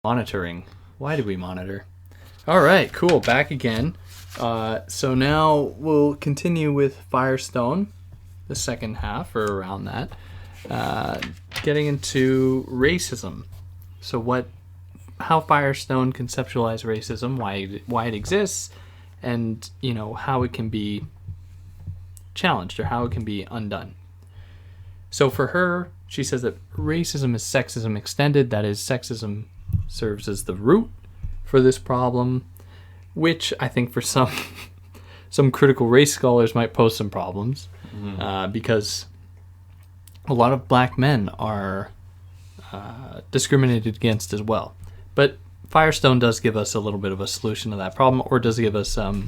Monitoring. Why do we monitor? All right, cool. Back again. So now we'll continue with Firestone, the second half, or around that. Getting into racism. So how Firestone conceptualized racism, why it exists, and how it can be challenged or how it can be undone. So for her, she says that racism is sexism extended. That is, sexism serves as the root for this problem, which I think for some critical race scholars might pose some problems, because a lot of black men are discriminated against as well. But Firestone does give us a little bit of a solution to that problem, or does give us a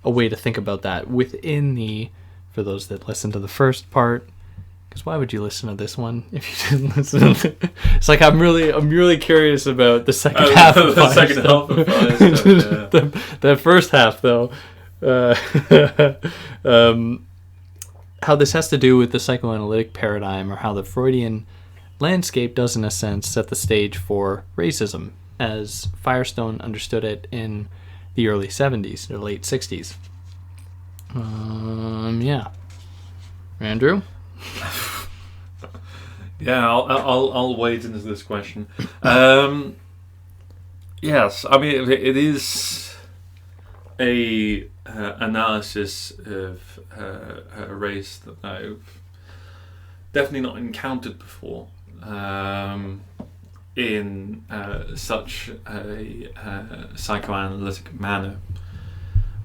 way to think about that within for those that listen to the first part. Because why would you listen to this one if you didn't listen to it? It's like I'm really curious about the second half of the second half of Firestone, yeah. The first half, though. How this has to do with the psychoanalytic paradigm, or how the Freudian landscape does, in a sense, set the stage for racism, as Firestone understood it in the early 70s or late 60s. Yeah. Andrew? Yeah, I'll wade into this question. Yes, I mean it is a analysis of a race that I've definitely not encountered before in such a psychoanalytic manner,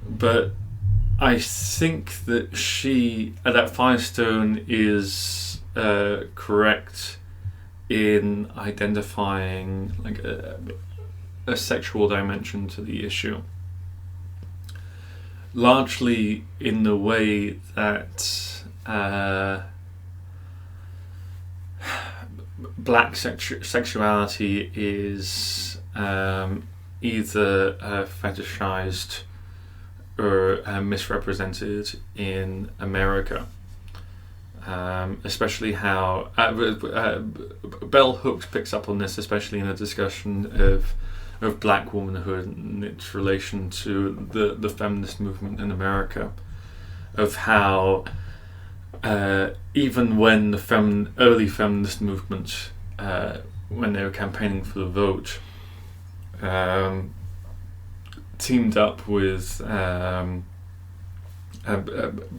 but I think that Firestone is correct in identifying like a sexual dimension to the issue, largely in the way that black sexuality is either fetishized or misrepresented in America. Especially how Bell Hooks picks up on this, especially in a discussion of black womanhood and its relation to the feminist movement in America, of how even when the early feminist movement, when they were campaigning for the vote, teamed up with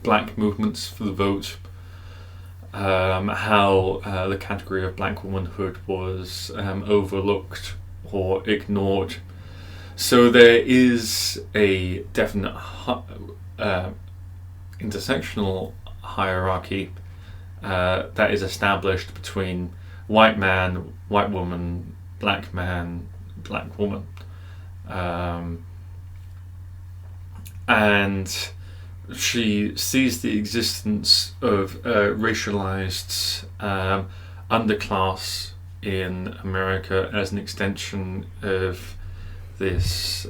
black movements for the vote, how the category of black womanhood was overlooked or ignored. So there is a definite intersectional hierarchy that is established between white man, white woman, black man, black woman. And she sees the existence of racialized underclass in America as an extension of this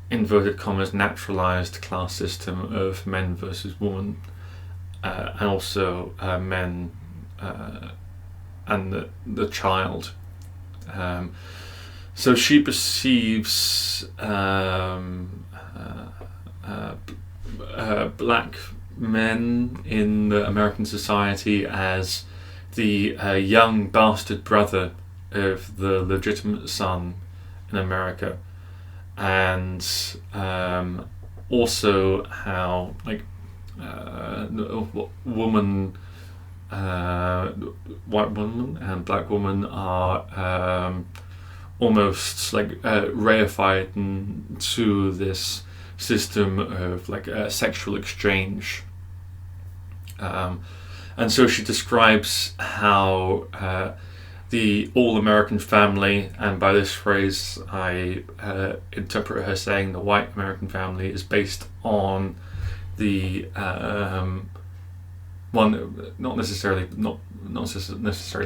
inverted commas naturalized class system of men versus women, and also men and the child. So she perceives black men in the American society as the young bastard brother of the legitimate son in America, and also how woman, white woman and black woman are almost like reified into this system of sexual exchange, and so she describes how the all-American family, and by this phrase I interpret her saying the white American family, is based on the one not necessarily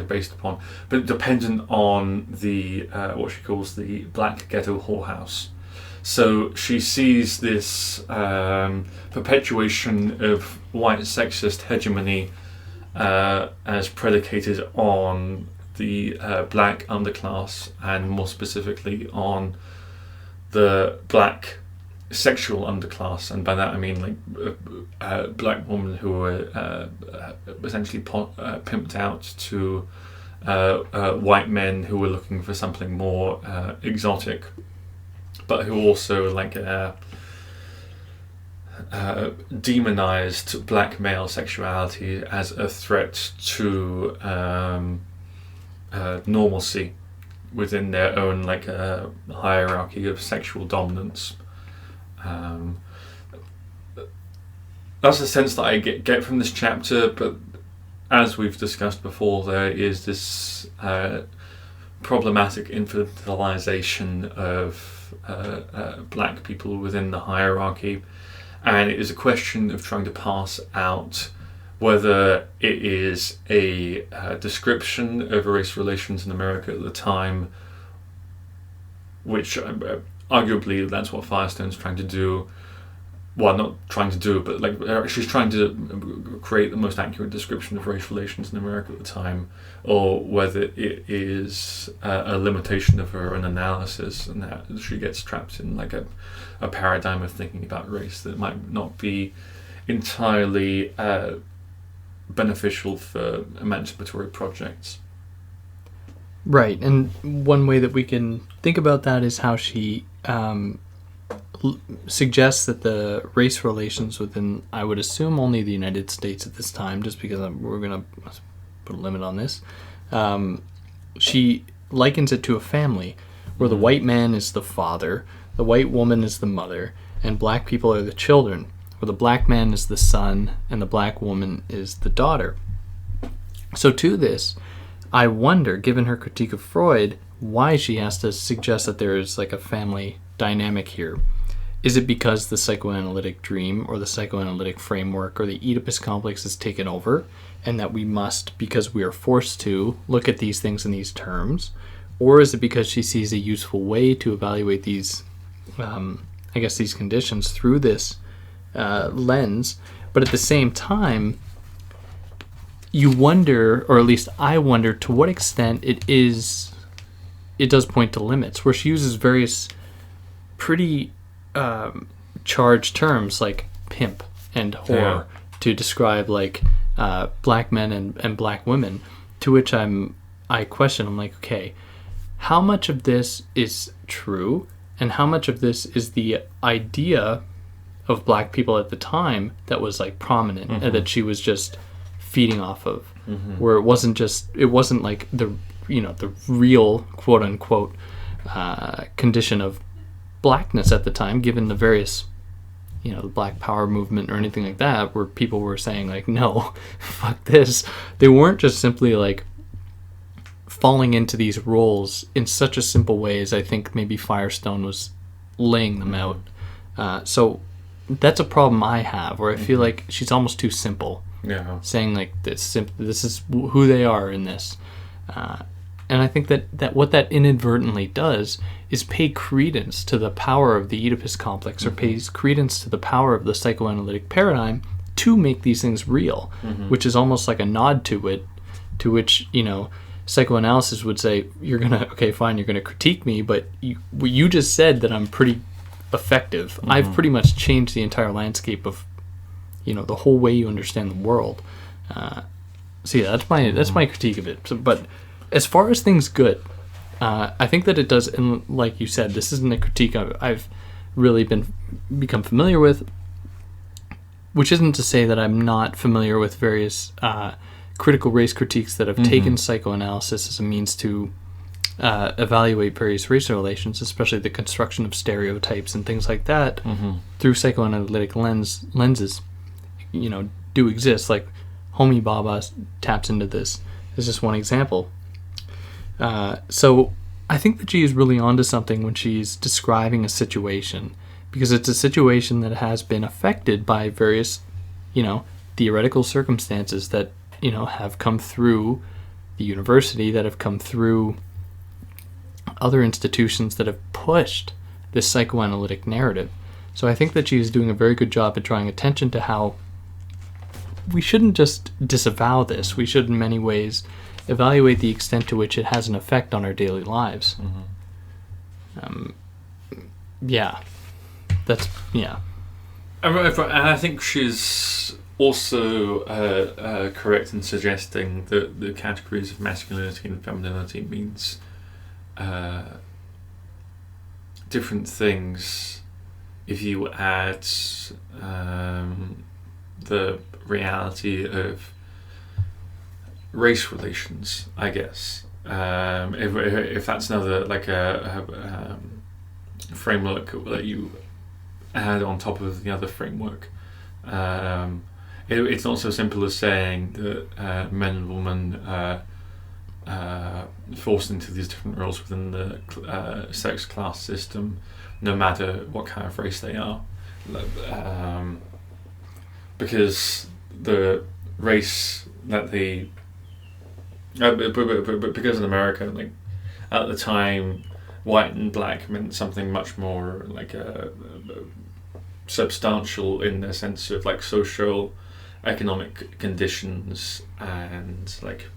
based upon, but dependent on the what she calls the black ghetto whorehouse. So she sees this perpetuation of white sexist hegemony as predicated on the black underclass, and more specifically on the black sexual underclass. And by that I mean like black women who were essentially pimped out to white men who were looking for something more exotic, but who also like demonized black male sexuality as a threat to normalcy within their own like hierarchy of sexual dominance. That's the sense that I get from this chapter, but as we've discussed before, there is this problematic infantilization of black people within the hierarchy, and it is a question of trying to parse out whether it is a description of race relations in America at the time, which arguably that's what Firestone's trying to do. Well, not trying to do, but like she's trying to create the most accurate description of race relations in America at the time, or whether it is a limitation of her own analysis, and that she gets trapped in like a paradigm of thinking about race that might not be entirely beneficial for emancipatory projects. Right, and one way that we can think about that is how she suggests that the race relations within, I would assume, only the United States at this time, just because we're going to put a limit on this, she likens it to a family where the white man is the father, the white woman is the mother, and black people are the children, where the black man is the son and the black woman is the daughter. So to this, I wonder, given her critique of Freud, why she has to suggest that there is like a family dynamic here. Is it because the psychoanalytic dream or the psychoanalytic framework or the Oedipus complex has taken over, and that we must, because we are forced to, look at these things in these terms? Or is it because she sees a useful way to evaluate these, these conditions through this lens? But at the same time, you wonder, or at least I wonder, to what extent it does point to limits, where she uses various pretty charged terms like pimp and whore to describe like black men and black women, to which I question. I'm like, okay, how much of this is true and how much of this is the idea of black people at the time that was like prominent, and that she was just feeding off of, where it wasn't like the real quote unquote condition of blackness at the time, given the various the Black Power movement or anything like that, where people were saying like, no, fuck this. They weren't just simply like falling into these roles in such a simple way as I think maybe Firestone was laying them out. So that's a problem I have, where I feel like she's almost too simple. Yeah. Saying like this is who they are in this. And I think that what that inadvertently does is pay credence to the power of the Oedipus complex, or pays credence to the power of the psychoanalytic paradigm to make these things real, which is almost like a nod to it, to which, psychoanalysis would say, you're going to critique me, but you just said that I'm pretty effective. I've pretty much changed the entire landscape of, the whole way you understand the world. So yeah, that's my critique of it. So, but as far as things good, I think that it does, and like you said, this isn't a critique I've really become familiar with, which isn't to say that I'm not familiar with various critical race critiques that have taken psychoanalysis as a means to evaluate various racial relations, especially the construction of stereotypes and things like that through psychoanalytic lenses, do exist. Like Homi Bhabha taps into this. This is just one example. So I think that she is really onto something when she's describing a situation, because it's a situation that has been affected by various, theoretical circumstances that, have come through the university, that have come through other institutions that have pushed this psychoanalytic narrative. So I think that she's doing a very good job at drawing attention to how we shouldn't just disavow this. We should, in many ways, evaluate the extent to which it has an effect on our daily lives. Yeah. That's, yeah. And I think she's also correct in suggesting that the categories of masculinity and femininity means different things if you add the reality of race relations, I guess. If that's another like a framework that you add on top of the other framework, it's not so simple as saying that men and women forced into these different roles within the sex class system, no matter what kind of race they are, because the race that they because in America, like at the time, white and black meant something much more like substantial in the sense of like social, economic conditions and like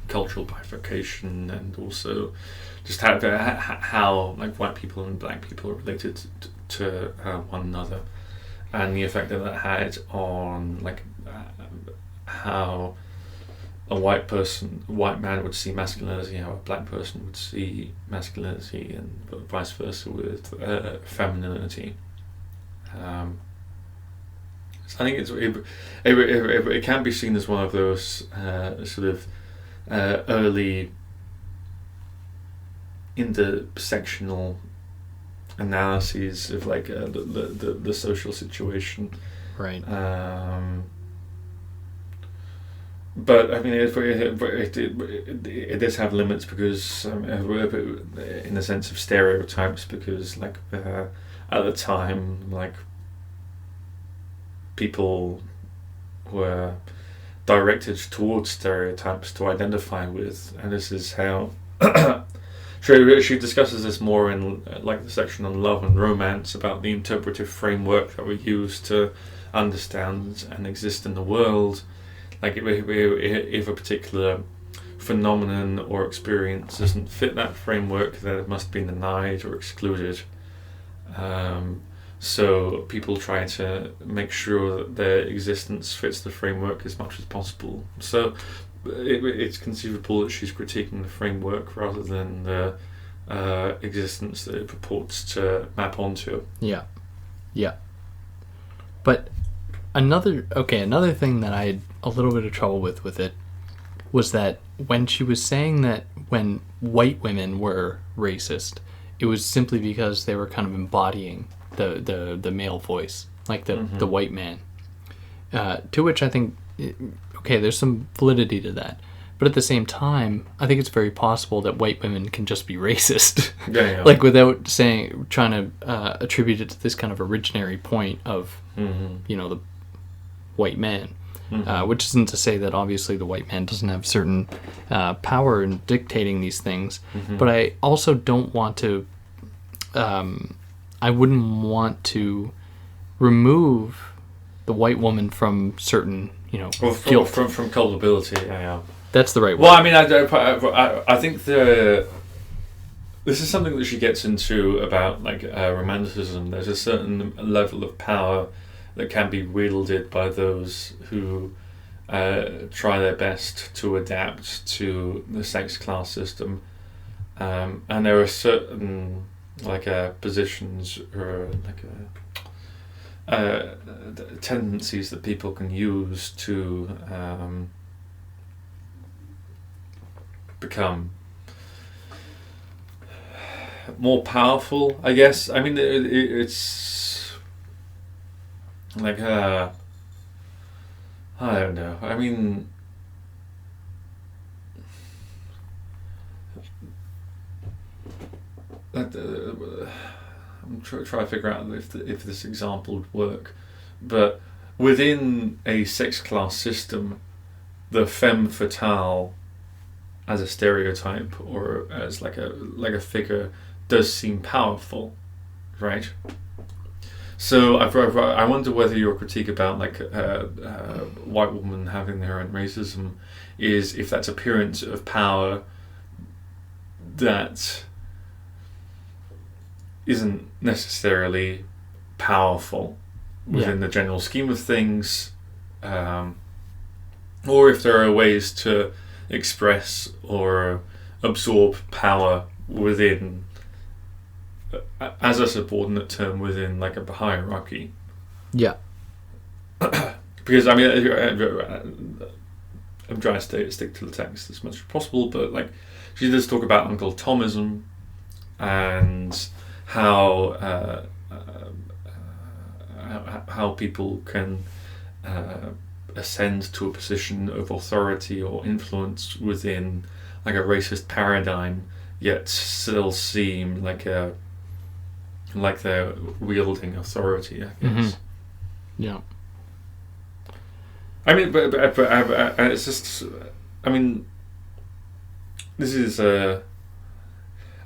cultural bifurcation, and also just how like white people and black people are related to one another, and the effect that had on like how a white man would see masculinity, how a black person would see masculinity, and vice versa with femininity. So I think it can be seen as one of those sort of early intersectional analyses of like the social situation, right? But I mean, it does have limits because, in the sense of stereotypes, because like at the time, like people were directed towards stereotypes to identify with, and this is how she discusses this more in like the section on love and romance, about the interpretive framework that we use to understand and exist in the world. Like if a particular phenomenon or experience doesn't fit that framework, then it must be denied or excluded. So people try to make sure that their existence fits the framework as much as possible. So it's conceivable that she's critiquing the framework rather than the existence that it purports to map onto. Yeah. But another thing that I had a little bit of trouble with it was that when she was saying that when white women were racist, it was simply because they were kind of embodying the male voice, like the white man. To which I think, okay, there's some validity to that. But at the same time, I think it's very possible that white women can just be racist. Yeah. Like without trying to attribute it to this kind of originary point of, the white man. Which isn't to say that obviously the white man doesn't have certain power in dictating these things. But I also don't want to, I wouldn't want to remove the white woman from certain, guilt. From culpability, yeah. That's the right word. Well, I mean, I think this is something that she gets into about like romanticism. There's a certain level of power that can be wielded by those who try their best to adapt to the sex class system, and there are certain like positions or like tendencies that people can use to become more powerful, I guess. I mean, it's like I don't know. I mean, I'm trying to figure out if this example would work, but within a sex class system, the femme fatale as a stereotype or as like a figure does seem powerful, right? So I wonder whether your critique about like white women having their own racism is if that's appearance of power that isn't necessarily powerful within the general scheme of things, or if there are ways to express or absorb power within as a subordinate term within like a hierarchy. Yeah. Because I mean, I'm trying to stick to the text as much as possible, but like she does talk about Uncle Tomism and how people can ascend to a position of authority or influence within like a racist paradigm, yet still seem like they're wielding authority, I guess. Yeah. I mean, but it's just, I mean, this is, I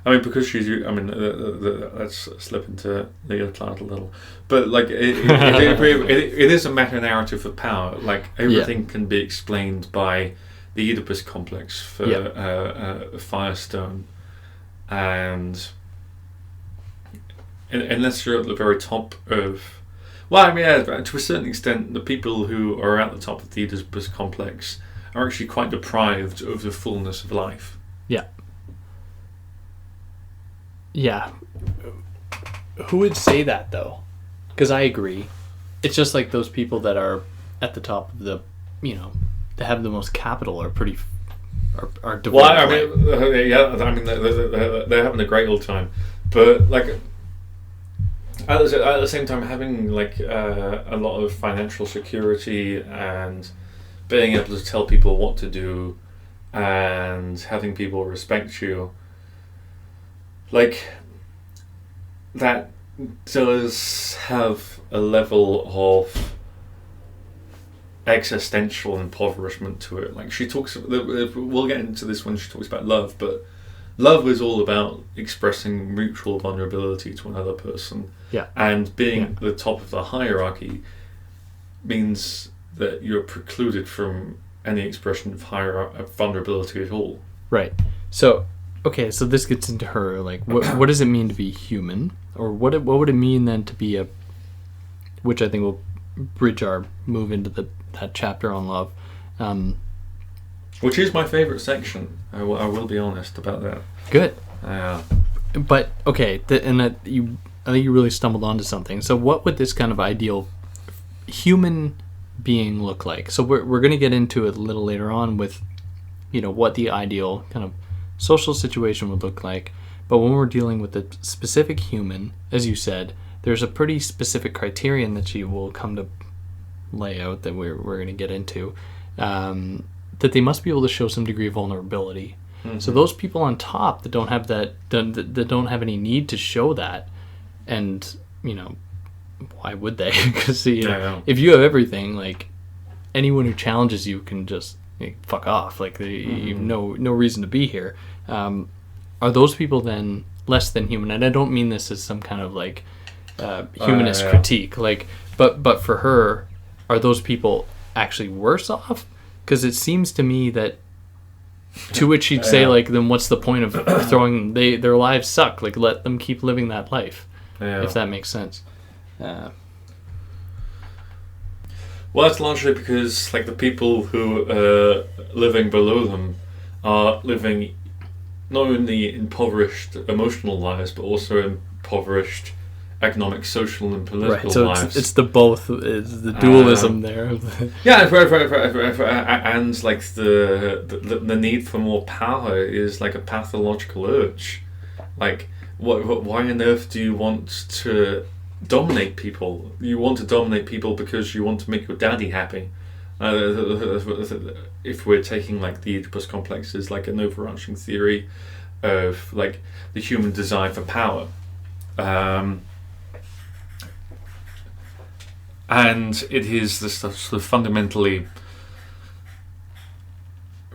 mean, because she's, I mean, let's slip into Leah Clark a little, but like, it is a meta-narrative of power. Like, everything can be explained by the Oedipus complex for Firestone, and unless you're at the very top of, well, I mean, to a certain extent, the people who are at the top of the Oedipus complex are actually quite deprived of the fullness of life. Yeah. Yeah. Who would say that, though? Because I agree. It's just like those people that are at the top of the, that have the most capital are pretty, are devoid. Well, I mean, they're having a great old time. But, like, at the same time, having like a lot of financial security and being able to tell people what to do and having people respect you, like, that does have a level of existential impoverishment to it. Like, she talks, we'll get into this when she talks about love, but love is all about expressing mutual vulnerability to another person. Yeah. And being the top of the hierarchy means that you're precluded from any expression of vulnerability at all. Right. So, okay, so this gets into her, like, what does it mean to be human? Or what would it mean then to be which I think will bridge our move into that chapter on love. Which is my favourite section. I will be honest about that. Good. But okay, I think you really stumbled onto something. So what would this kind of ideal human being look like? So we're going to get into it a little later on with, what the ideal kind of social situation would look like. But when we're dealing with the specific human, as you said, there's a pretty specific criterion that she will come to lay out that we're going to get into. That they must be able to show some degree of vulnerability. Mm-hmm. So those people on top that don't have that don't have any need to show that, and why would they? Because if you have everything, like, anyone who challenges you can just fuck off. Like, you have no reason to be here. Are those people then less than human? And I don't mean this as some kind of like humanist critique. Like, but for her, are those people actually worse off? Because it seems to me that, to which she'd say, like, then what's the point of throwing, their lives suck, like, let them keep living that life, if that makes sense. Well, that's largely because, like, the people who are living below them are living not only impoverished emotional lives, but also impoverished economic, social, and political right, so lives. It's the both, it's the dualism there. Yeah, and like the need for more power is like a pathological urge. Like, why on earth do you want to dominate people? You want to dominate people because you want to make your daddy happy. If we're taking like the Oedipus complex as like an overarching theory of like the human desire for power. And it is this sort of fundamentally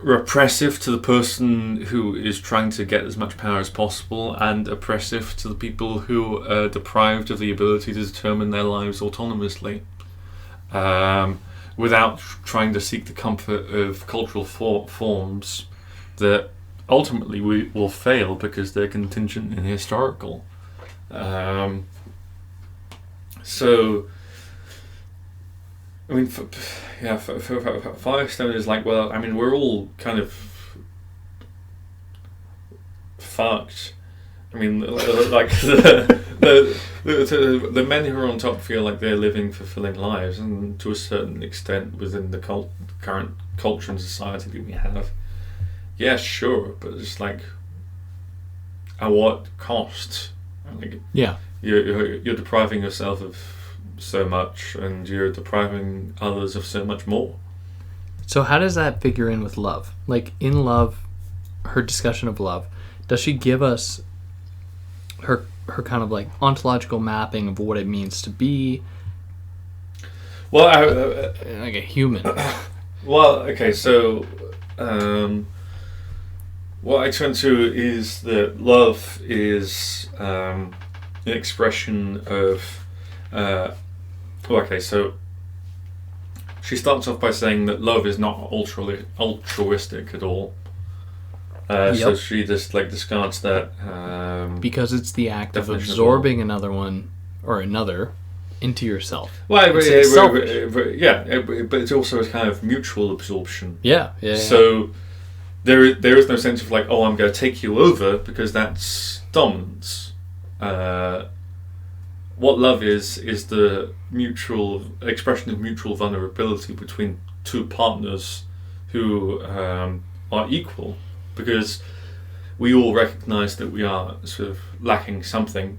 repressive to the person who is trying to get as much power as possible, and oppressive to the people who are deprived of the ability to determine their lives autonomously, without trying to seek the comfort of cultural forms that ultimately will fail because they're contingent and historical. So, I mean, for Firestone is like, well, I mean, we're all kind of fucked. I mean, like the men who are on top feel like they're living fulfilling lives, and to a certain extent within the current culture and society that we have. Yeah, sure, but it's like, at what cost? Like, Yeah. You're depriving yourself of so much, and you're depriving others of so much more. So how does that figure in with love? Like, in love, her discussion of love, does she give us her kind of like ontological mapping of what it means to be, well, like a human? Well, okay, so what I turn to is that love is an expression of okay, so she starts off by saying that love is not altruistic at all. So she just like discards that because it's the act of definition absorbing another into yourself. Well, It's but selfish. but it's also a kind of mutual absorption. Yeah. So there is no sense of like, oh, I'm going to take you over, because that's dominance. What love is the mutual expression of mutual vulnerability between two partners who are equal, because we all recognise that we are sort of lacking something,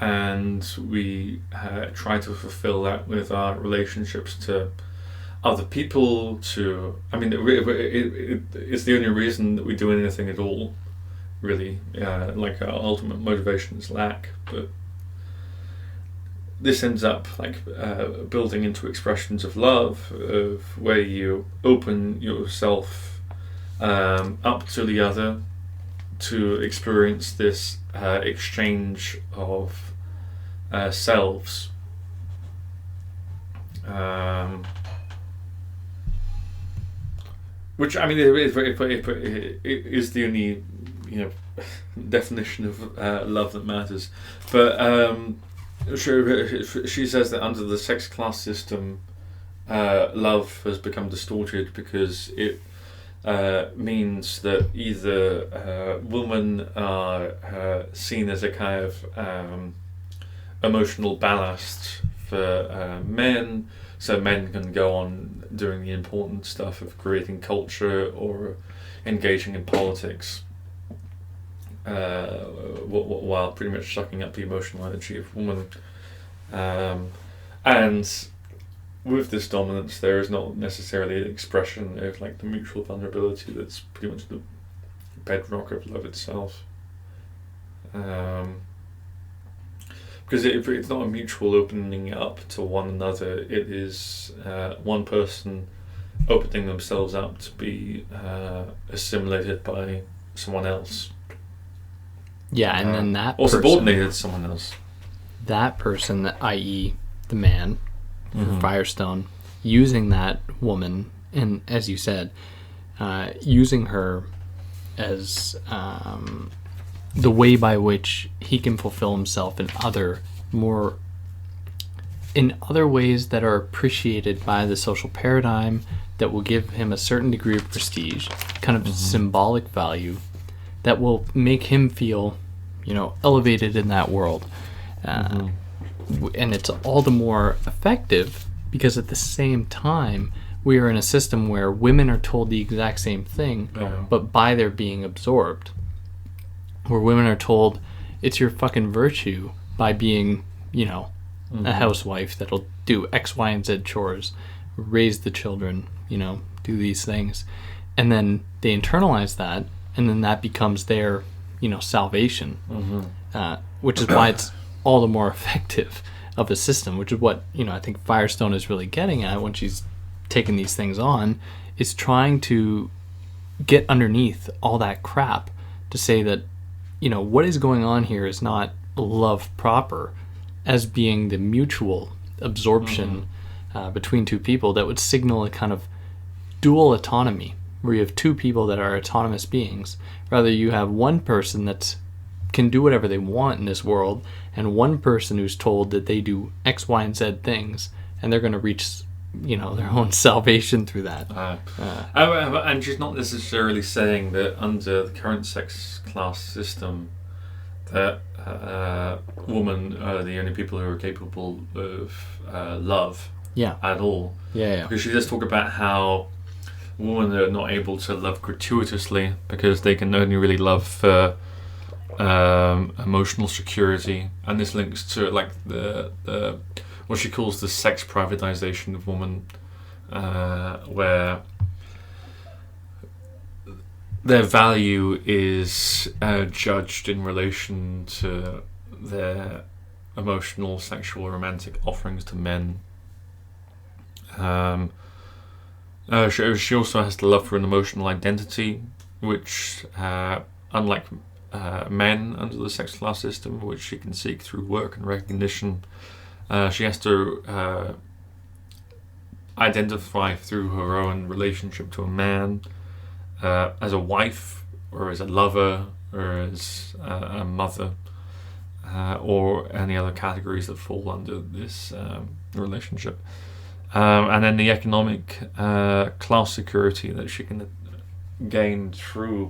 and we try to fulfil that with our relationships to other people. It's the only reason that we do anything at all, really. Like, our ultimate motivation is lack, but this ends up like building into expressions of love, of where you open yourself up to the other to experience this exchange of selves. Which, I mean, it is the only, definition of love that matters. But she says that under the sex class system, love has become distorted because it means that either women are seen as a kind of emotional ballast for men, so men can go on doing the important stuff of creating culture or engaging in politics, while pretty much sucking up the emotional energy of women. And with this dominance, there is not necessarily an expression of like the mutual vulnerability that's pretty much the bedrock of love itself. Because it's not a mutual opening up to one another, it is one person opening themselves up to be assimilated by someone else. Yeah, and then that or person, subordinated to someone else. That person, i.e. the man, Firestone, using that woman, and as you said, using her as the way by which he can fulfill himself in other ways that are appreciated by the social paradigm, that will give him a certain degree of prestige, kind of symbolic value, that will make him feel, elevated in that world. And it's all the more effective because at the same time, we are in a system where women are told the exact same thing, but by their being absorbed. Where women are told it's your fucking virtue by being, a housewife that'll do X, Y, and Z chores, raise the children, do these things. And then they internalize that, and then that becomes their, salvation. Which is why it's all the more effective of a system, which is what, I think Firestone is really getting at when she's taking these things on, is trying to get underneath all that crap to say that, what is going on here is not love proper, as being the mutual absorption between two people that would signal a kind of dual autonomy, where you have two people that are autonomous beings. Rather, you have one person that can do whatever they want in this world, and one person who's told that they do X, Y, and Z things, and they're going to reach, their own salvation through that. And she's not necessarily saying that under the current sex class system that women are the only people who are capable of love at all. Because she does talk about how women are not able to love gratuitously because they can only really love for emotional security, and this links to like the what she calls the sex privatization of women, where their value is judged in relation to their emotional, sexual, romantic offerings to men. She also has the love for an emotional identity, which, unlike men under the sex class system, which she can seek through work and recognition, she has to identify through her own relationship to a man, as a wife, or as a lover, or as a mother, or any other categories that fall under this relationship. And then the economic class security that she can gain through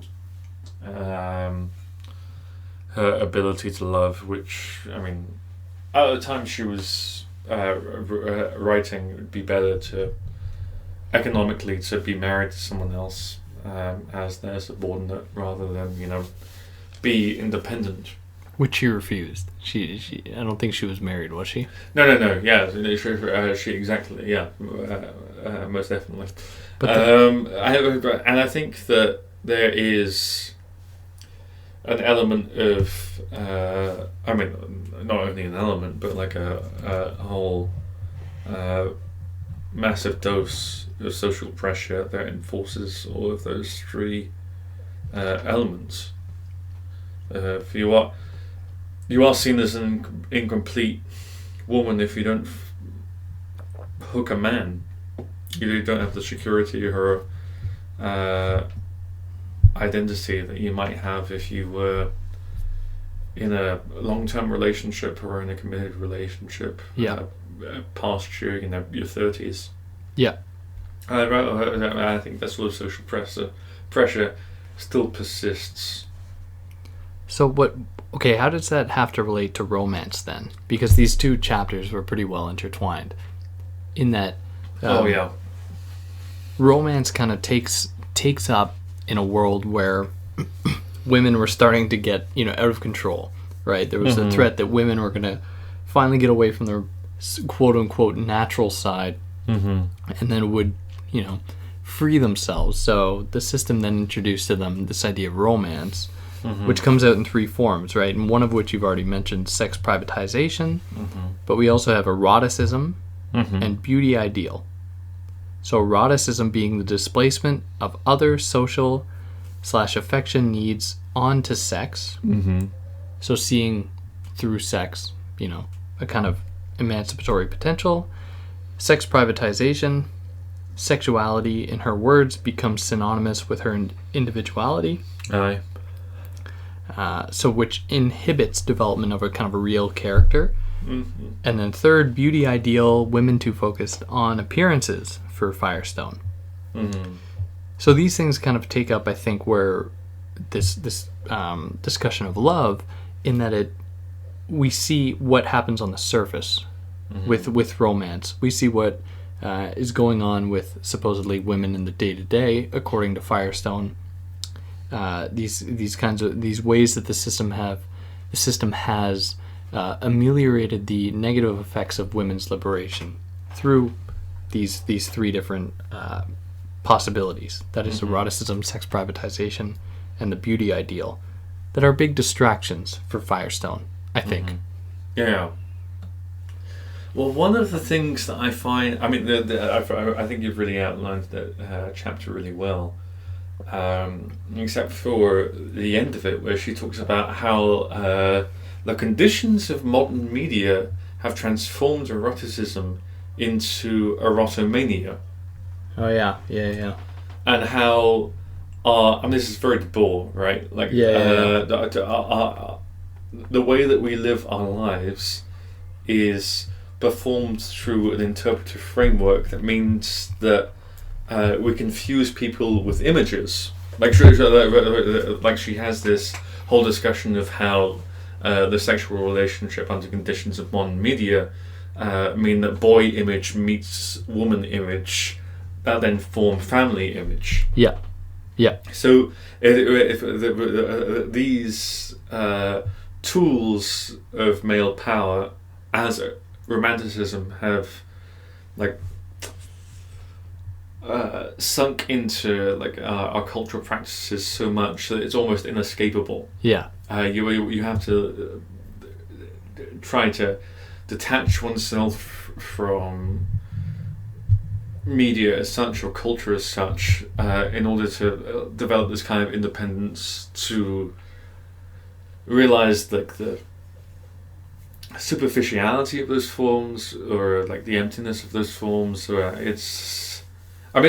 her ability to love, which, I mean, at the time she was writing, it would be better to economically to be married to someone else as their subordinate, rather than be independent. Which she refused. She I don't think she was married, was she? No. Yeah, she exactly. Yeah, most definitely. But I think that there is an element of, I mean, not only an element, but like a whole massive dose of social pressure that enforces all of those three elements. You are seen as an incomplete woman if you don't hook a man. You don't have the security or identity that you might have if you were in a long-term relationship or in a committed relationship. Past your 30s. Yeah. I think that sort of social pressure still persists. So how does that have to relate to romance then? Because these two chapters were pretty well intertwined in that romance kind of takes up in a world where women were starting to get out of control, right? There was a threat that women were going to finally get away from their quote-unquote natural side, and then would free themselves. So the system then introduced to them this idea of romance, which comes out in three forms, right? And one of which you've already mentioned, sex privatization, but we also have eroticism and beauty ideal. So eroticism being the displacement of other social / affection needs onto sex. So seeing through sex, a kind of emancipatory potential. Sex privatization, sexuality, in her words, becomes synonymous with her individuality. Aye. So which inhibits development of a kind of a real character. And then third, beauty ideal, women too focused on appearances for Firestone. So these things kind of take up, I think, where this discussion of love, in that we see what happens on the surface with romance. We see what is going on with supposedly women in the day-to-day, according to Firestone. These ways that the system has ameliorated the negative effects of women's liberation through these three different possibilities. That is eroticism, sex privatization, and the beauty ideal, that are big distractions for Firestone, I think. Yeah. Well, one of the things that I find, I mean, I think you've really outlined that chapter really well, except for the end of it, where she talks about how the conditions of modern media have transformed eroticism into erotomania. Oh yeah, yeah. And how, I mean, this is very de Boer, right? Like, the way that we live our lives is performed through an interpretive framework that means that we confuse people with images. Like she has this whole discussion of how the sexual relationship under conditions of modern media mean that boy image meets woman image that then form family image. Yeah. So if these tools of male power as romanticism have like sunk into like our cultural practices so much that it's almost inescapable. Yeah. You have to try to detach oneself from media as such or culture as such in order to develop this kind of independence, to realize like the superficiality of those forms or like the emptiness of those forms. It's the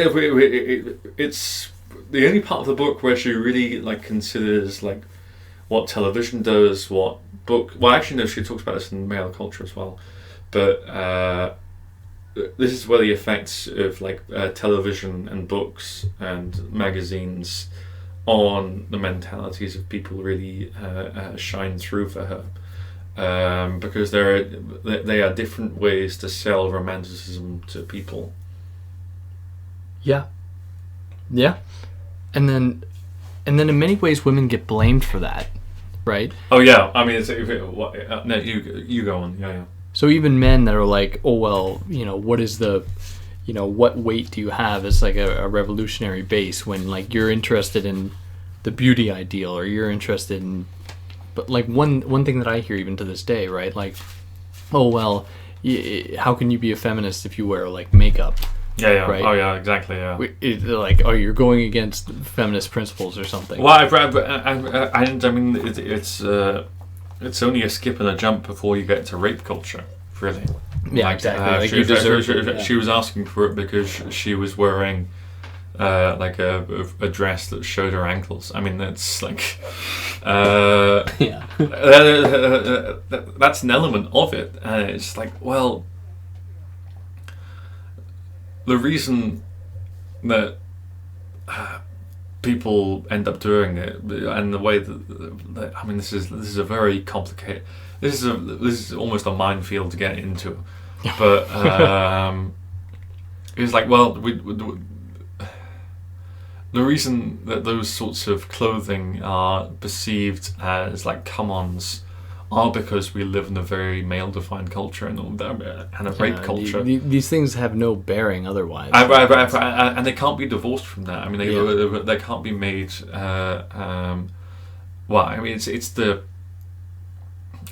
only part of the book where she really like considers like what television does, what book. Well, actually, no, she talks about this in male culture as well, but this is where the effects of like television and books and magazines on the mentalities of people really shine through for her, because they are different ways to sell romanticism to people. Yeah, and then in many ways, women get blamed for that, right? Oh yeah, I mean, no, you go on, yeah. So even men that are like, oh well, what is the, what weight do you have as like a revolutionary base when like you're interested in the beauty ideal or you're interested in, but like one thing that I hear even to this day, right? Like, oh well, how can you be a feminist if you wear like makeup? Yeah. Right? Oh yeah, exactly. Yeah. Like, oh, you're going against feminist principles or something. Well, I mean, it's only a skip and a jump before you get to rape culture, really. Yeah, exactly. She was asking for it because she was wearing like a dress that showed her ankles. I mean, that's like, yeah, that's an element of it, and it's like, well, the reason that people end up doing it, and the way that I mean, this is a very complicated. This is almost a minefield to get into, but it's like, well, the reason that those sorts of clothing are perceived as like come-ons are because we live in a very male-defined culture and a rape culture. These things have no bearing otherwise. And they can't be divorced from that. I mean, they can't be made. Well, I mean, it's the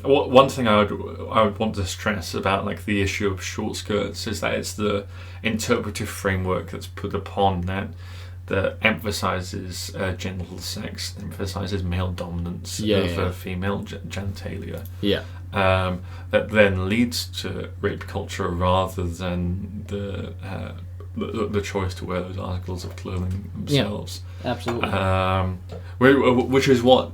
one thing I would want to stress about like the issue of short skirts is that it's the interpretive framework that's put upon that emphasizes genital sex, emphasizes male dominance over female genitalia. Yeah. That then leads to rape culture rather than the choice to wear those articles of clothing themselves. Yeah, absolutely. Which is what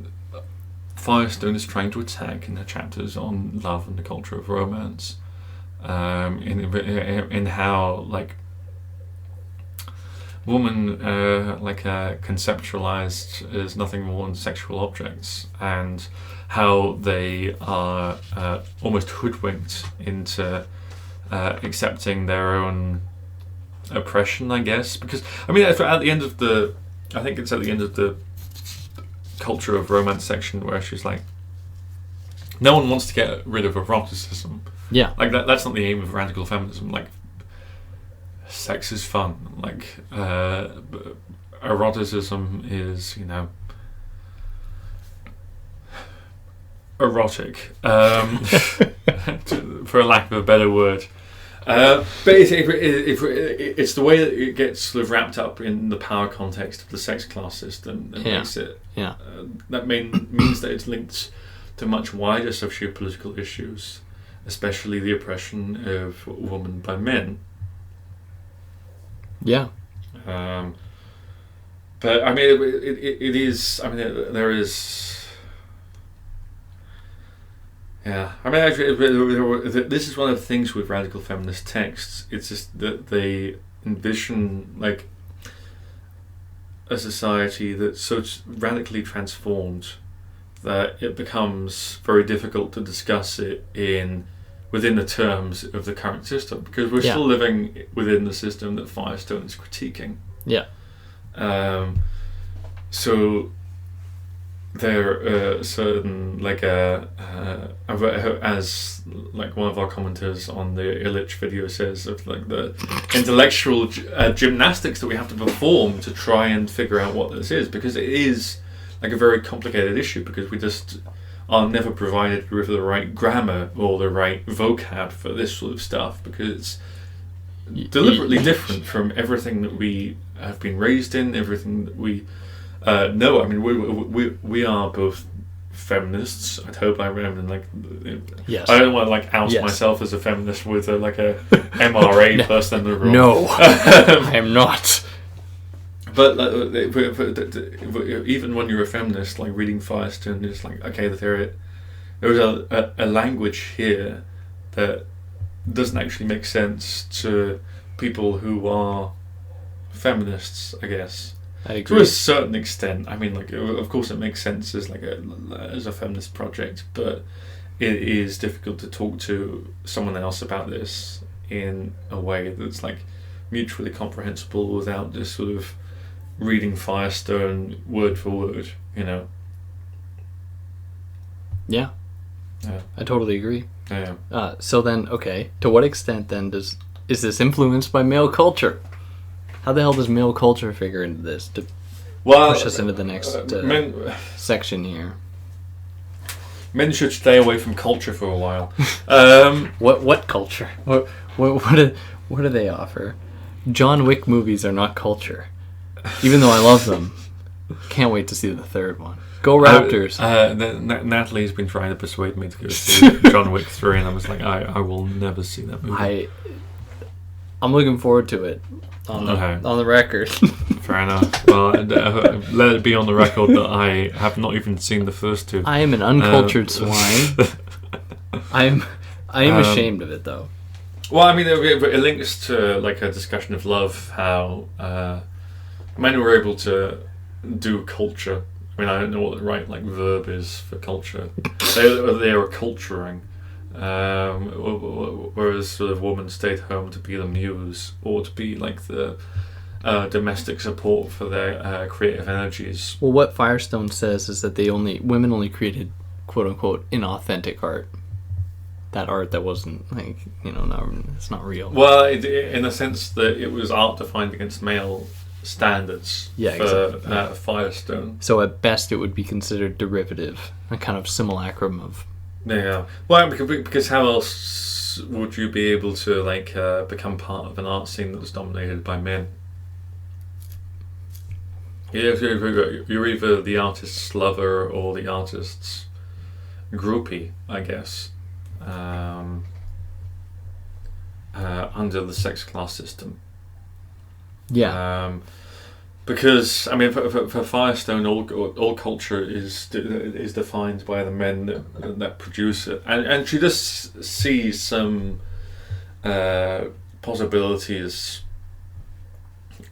Firestone is trying to attack in the chapters on love and the culture of romance. In how like women conceptualized as nothing more than sexual objects, and how they are almost hoodwinked into accepting their own oppression, I guess. Because I mean, at the end of the, I think it's at the end of the culture of romance section where she's like, no one wants to get rid of eroticism. Yeah, like that's not the aim of radical feminism. Like, sex is fun. Like, eroticism is, erotic, for a lack of a better word. But it's the way that it gets sort of wrapped up in the power context of the sex class system that makes it. Yeah. That means that it's linked to much wider socio-political issues, especially the oppression of women by men. Yeah. But I mean, it is. I mean, there is. Yeah, I mean, actually, this is one of the things with radical feminist texts. It's just that they envision like a society that's so radically transformed that it becomes very difficult to discuss it within the terms of the current system, because we're still living within the system that Firestone is critiquing. Yeah. So there are certain, like, as like one of our commenters on the Illich video says, of like the intellectual gymnastics that we have to perform to try and figure out what this is, because it is like a very complicated issue, because we just are never provided with the right grammar or the right vocab for this sort of stuff, because it's deliberately different from everything that we have been raised in, everything that we know. I mean, we are both feminists. I'd hope I am. Like, yes. I don't want to like oust myself as a feminist with a MRA person in the room. No, I am not. But even when you're a feminist, like reading Firestone, it's like, okay, there's a language here that doesn't actually make sense to people who are feminists, I guess. I agree. To a certain extent. I mean, like, of course it makes sense as a feminist project, but it is difficult to talk to someone else about this in a way that's like mutually comprehensible without just sort of reading Firestone word for word, you know. Yeah. I totally agree. Yeah. So then, okay, to what extent then is this influenced by male culture? How the hell does male culture figure into this to push us into the next section here? Men should stay away from culture for a while. What culture? What do they offer? John Wick movies are not culture, even though I love them. Can't wait to see the third one. Go Raptors! Natalie's been trying to persuade me to go see John Wick 3, and I was like, I will never see that movie. I'm looking forward to it. On the record. Fair enough. Well, let it be on the record that I have not even seen the first two. I am an uncultured swine. I am ashamed of it, though. Well, I mean, it links to like a discussion of love, how men were able to do culture. I mean, I don't know what the right verb is for culture. They were culturing. Whereas sort of women stayed home to be the muse or to be like the domestic support for their creative energies. Well, what Firestone says is that women only created quote unquote inauthentic art. That art that wasn't it's not real. Well, in the sense that it was art defined against male standards for Firestone. So at best it would be considered derivative, a kind of simulacrum of. Yeah. Well, because how else would you be able to become part of an art scene that was dominated by men? You're either the artist's lover or the artist's groupie, I guess, under the sex class system. Yeah. Because I mean, for Firestone, all culture is defined by the men that produce it, and she just sees some possibilities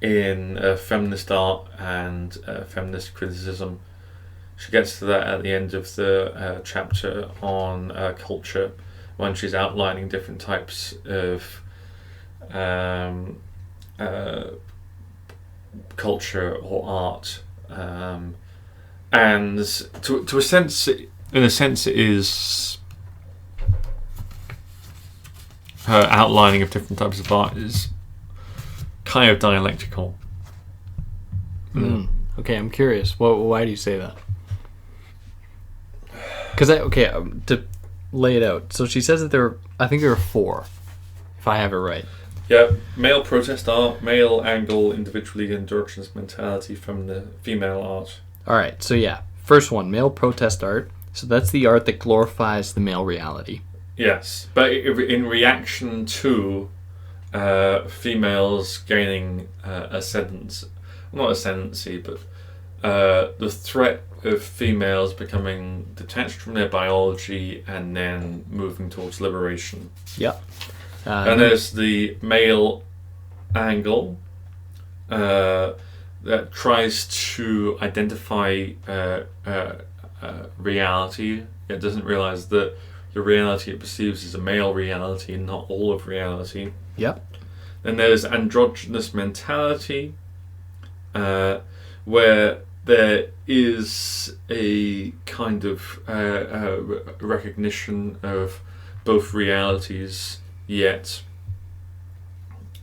in feminist art and feminist criticism. She gets to that at the end of the chapter on culture, when she's outlining different types of culture or art, and to a sense, in a sense, it is her outlining of different types of art is kind of dialectical. Okay, I'm curious. Why do you say that? Because to lay it out. So she says that I think there are 4, if I have it right. Yeah, male protest art, male angle, individually androgynous mentality from the female art. All right, so yeah, first one, male protest art. So that's the art that glorifies the male reality. Yes, but in reaction to females gaining not ascendancy, but the threat of females becoming detached from their biology and then moving towards liberation. Yep. And there's the male angle that tries to identify reality. It doesn't realize that the reality it perceives is a male reality and not all of reality. Yep. Then there's androgynous mentality, where there is a kind of recognition of both realities, yet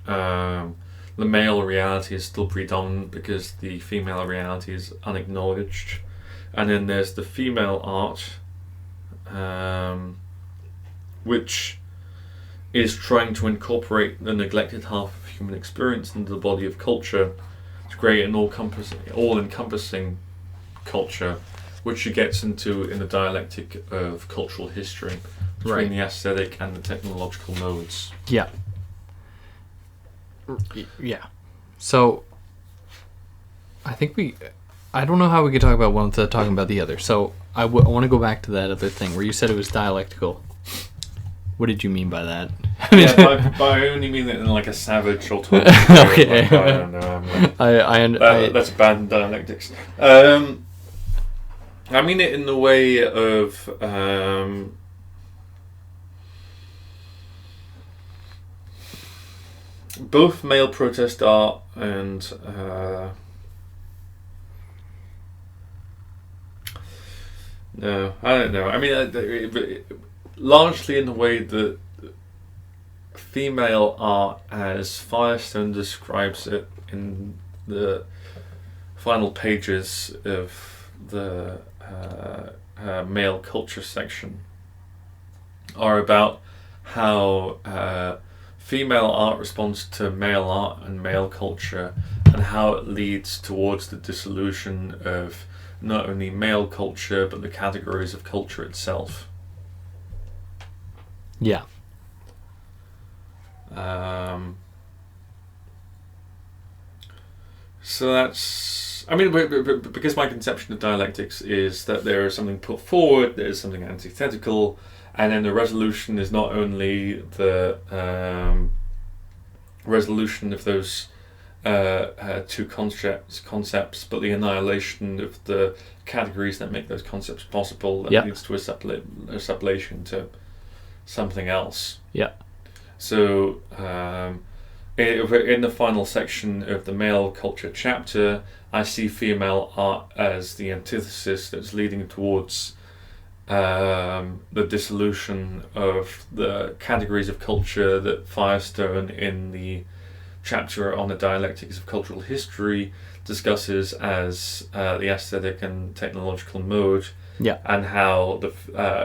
the male reality is still predominant because the female reality is unacknowledged. And then there's the female art, which is trying to incorporate the neglected half of human experience into the body of culture to create an all-encompassing culture, which she gets into in the dialectic of cultural history between the aesthetic and the technological modes. Yeah. Yeah. So, I don't know how we could talk about one without talking about the other. So, I want to go back to that other thing where you said it was dialectical. What did you mean by that? I only mean it in like a savage or okay. Like, I don't know. That's bad in dialectics. I mean it in the way of both male protest art and no, I don't know. I mean, largely in the way that female art, as Firestone describes it in the final pages of the male culture section, are about how female art responds to male art and male culture, and how it leads towards the dissolution of not only male culture but the categories of culture itself. Yeah. So that's, I mean, because my conception of dialectics is that there is something put forward, there is something antithetical, and then the resolution is not only the resolution of those two concepts, but the annihilation of the categories that make those concepts possible, that leads to a sublation to something else. Yeah. So in the final section of the male culture chapter, I see female art as the antithesis that's leading towards the dissolution of the categories of culture that Firestone in the chapter on the dialectics of cultural history discusses as the aesthetic and technological mode. Yeah. And how the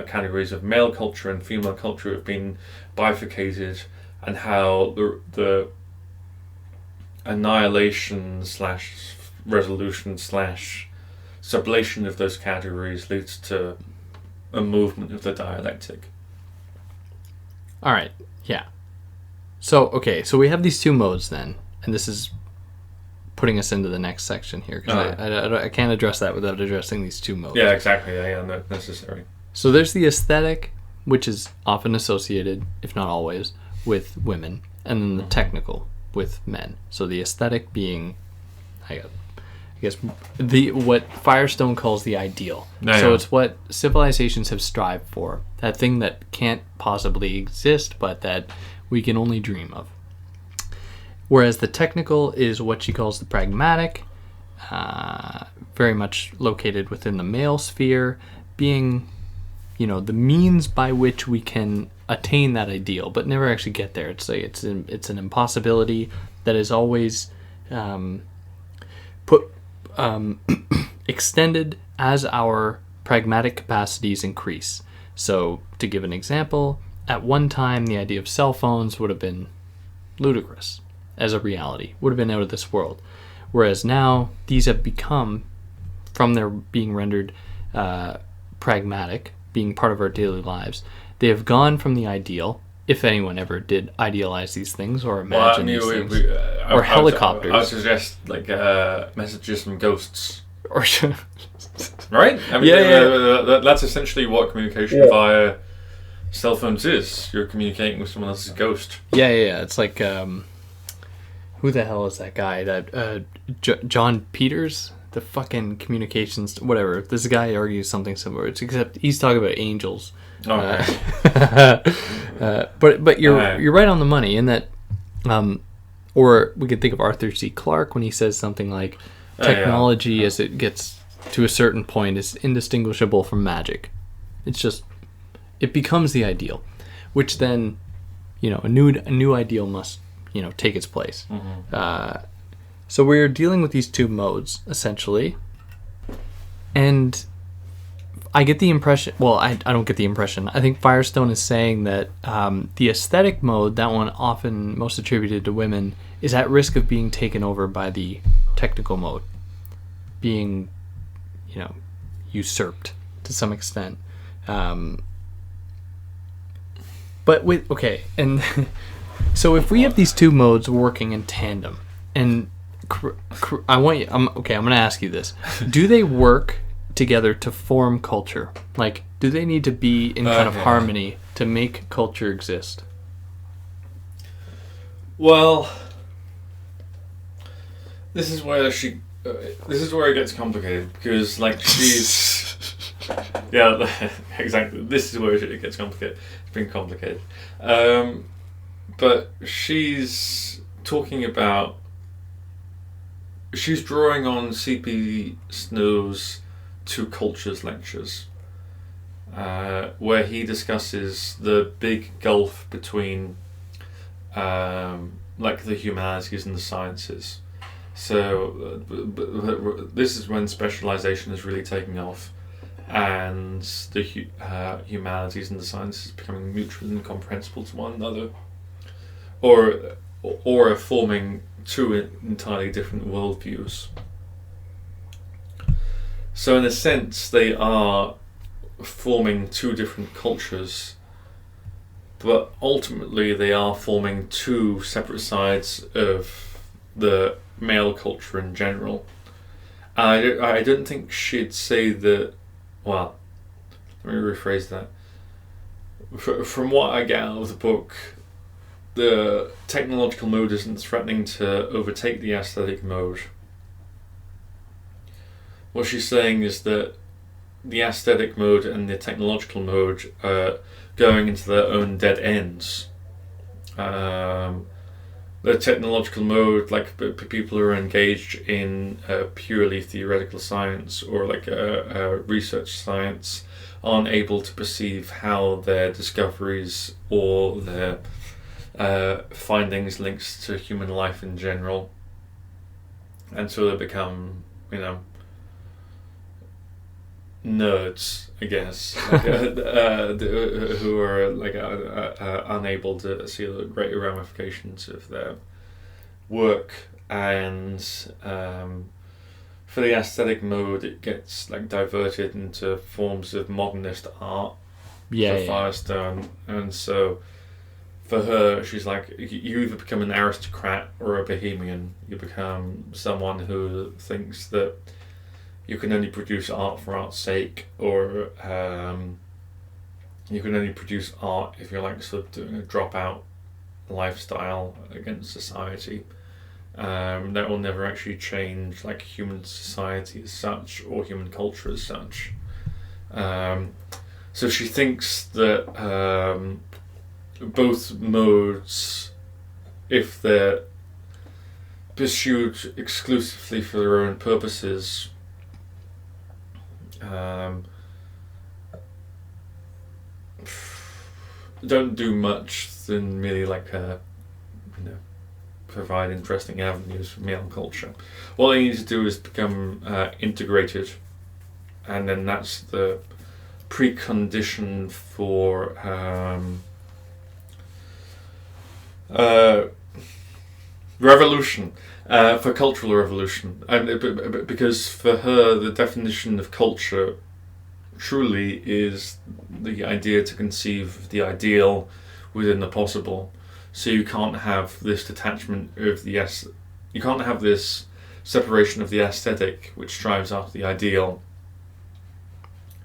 categories of male culture and female culture have been bifurcated, and how the annihilation / resolution / sublation of those categories leads to a movement of the dialectic. All right. Yeah. So we have these two modes then, and this is putting us into the next section here, because I can't address that without addressing these two modes. Yeah, exactly. Yeah, not necessary. So there's the aesthetic, which is often associated, if not always, with women, and then the technical with men. So the aesthetic being, I guess, what Firestone calls the ideal. So it's what civilizations have strived for, that thing that can't possibly exist, but that we can only dream of. Whereas the technical is what she calls the pragmatic, very much located within the male sphere, being, the means by which we can attain that ideal, but never actually get there. It's an impossibility that is always extended as our pragmatic capacities increase. So, to give an example, at one time the idea of cell phones would have been ludicrous as a reality, would have been out of this world. Whereas now, these have become, from their being rendered pragmatic, being part of our daily lives, they have gone from the ideal, if anyone ever did idealize these things or imagine these things, or helicopters. I would suggest like messages from ghosts. Or right? I mean, that's essentially what communication via cell phones is. You're communicating with someone else's ghost. Yeah. It's like, who the hell is that guy? That John Peters? The fucking communications, whatever. This guy argues something similar. Except he's talking about angels. Okay. But you're right on the money in that, or we could think of Arthur C. Clarke when he says something like, technology as it gets to a certain point is indistinguishable from magic. It's just, it becomes the ideal, which then, a new ideal must, take its place. Mm-hmm. So we're dealing with these two modes, essentially. And I get the impression... Well, I don't get the impression. I think Firestone is saying that the aesthetic mode, that one often most attributed to women, is at risk of being taken over by the technical mode. Being, usurped to some extent. But with... Okay, and... So if we have these two modes working in tandem, and... I'm going to ask you this. Do they work together to form culture? Like, do they need to be in kind of harmony to make culture exist? Well, this is where it gets complicated, because, like, she's... yeah, exactly. This is where it gets complicated. It's been complicated. But she's talking about... She's drawing on C.P. Snow's Two Cultures lectures, where he discusses the big gulf between like the humanities and the sciences. So this is when specialization is really taking off, and the humanities and the sciences becoming mutually incomprehensible to one another, or forming two entirely different worldviews. So in a sense, they are forming two different cultures, but ultimately they are forming two separate sides of the male culture in general. I don't think she'd say that... Well, let me rephrase that. From what I get out of the book, the technological mode isn't threatening to overtake the aesthetic mode. What she's saying is that the aesthetic mode and the technological mode are going into their own dead ends. The technological mode, like people who are engaged in purely theoretical science or like a research science, aren't able to perceive how their discoveries or their findings links to human life in general, and so they become, nerds, I guess, like, who are like unable to see the greater ramifications of their work. And for the aesthetic mode, it gets like diverted into forms of modernist art for Firestone, and so for her, she's like, you either become an aristocrat or a bohemian. You become someone who thinks that you can only produce art for art's sake, or you can only produce art if you're like sort of doing a dropout lifestyle against society. That will never actually change like human society as such or human culture as such. So she thinks that both modes, if they're pursued exclusively for their own purposes, don't do much than merely like provide interesting avenues for male culture. What they need to do is become integrated and then that's the precondition for revolution, for cultural revolution, and because for her the definition of culture truly is the idea to conceive the ideal within the possible. So you can't have this detachment of you can't have this separation of the aesthetic, which strives after the ideal,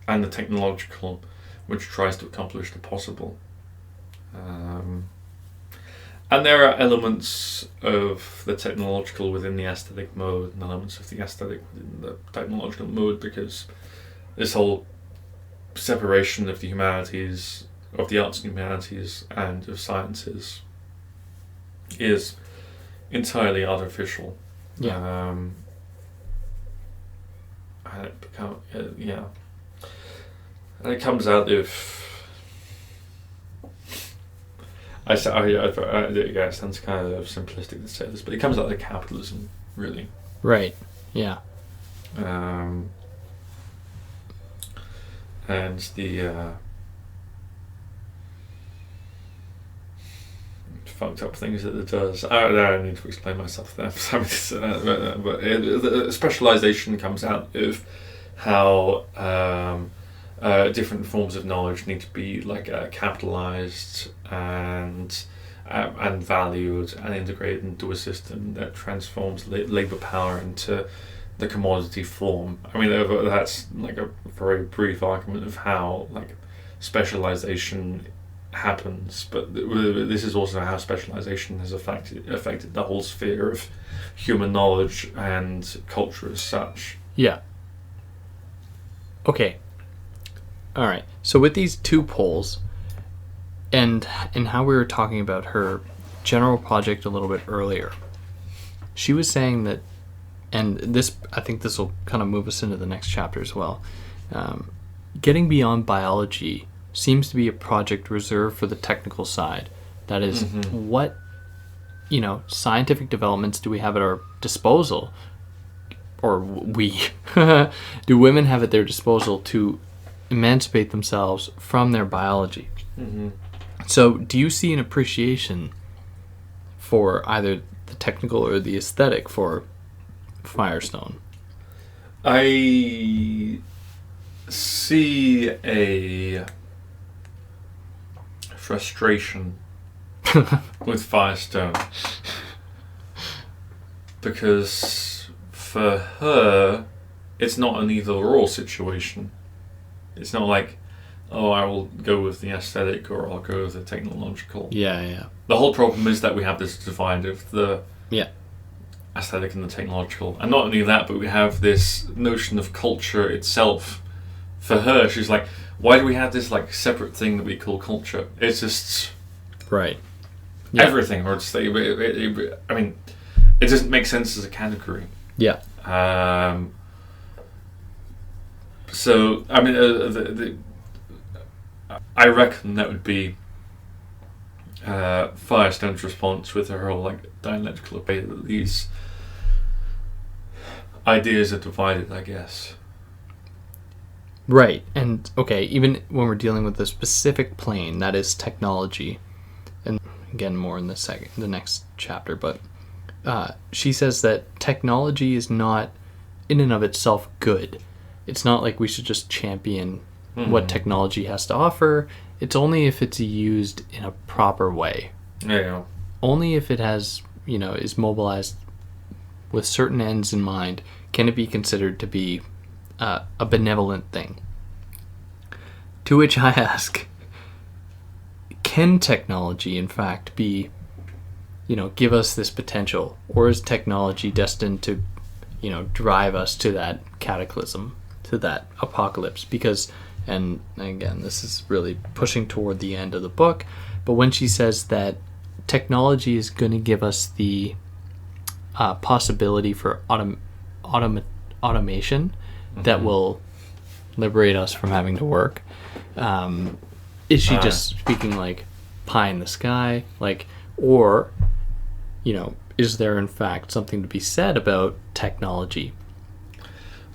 and the technological, which tries to accomplish the possible. And there are elements of the technological within the aesthetic mode, and elements of the aesthetic within the technological mode, because this whole separation of the humanities, of the arts and humanities, and of sciences is entirely artificial. Yeah. And it comes out of. It sounds kind of simplistic to say this, but it comes out of capitalism, really. Right. Yeah. And the fucked up things that it does. I don't need to explain myself there. But specialization comes out of how different forms of knowledge need to be capitalized and valued and integrated into a system that transforms labor power into the commodity form. I mean, that's like a very brief argument of how specialization happens, but this is also how specialization has affected the whole sphere of human knowledge and culture as such. Yeah. Okay. All right. So with these two poles, and how we were talking about her general project a little bit earlier, she was saying that, and this, I think this will kind of move us into the next chapter as well, getting beyond biology seems to be a project reserved for the technical side. That is, what scientific developments do we have at our disposal, or do women have at their disposal to emancipate themselves from their biology? So do you see an appreciation for either the technical or the aesthetic for Firestone? I see a frustration with Firestone, because for her it's not an either-or situation. It's not like, oh, I will go with the aesthetic or I'll go with the technological. Yeah. The whole problem is that we have this divide of the aesthetic and the technological. And not only that, but we have this notion of culture itself. For her, she's like, why do we have this separate thing that we call culture? It's just right. Everything. Or just, I mean, it doesn't make sense as a category. Yeah. So, I mean, I reckon that would be Firestone's response with her whole dialectical debate that these ideas are divided, I guess. Right. And okay, even when we're dealing with the specific plane that is technology, and again more in the next chapter, but she says that technology is not in and of itself good. It's not like we should just champion what technology has to offer. It's only if it's used in a proper way. Yeah. Only if it has, is mobilized with certain ends in mind can it be considered to be a benevolent thing. To which I ask, can technology in fact be, give us this potential, or is technology destined to, drive us to that cataclysm, to that apocalypse? Because, and again, this is really pushing toward the end of the book, but when she says that technology is going to give us the possibility for automation that will liberate us from having to work, is she just speaking like pie in the sky, or is there in fact something to be said about technology?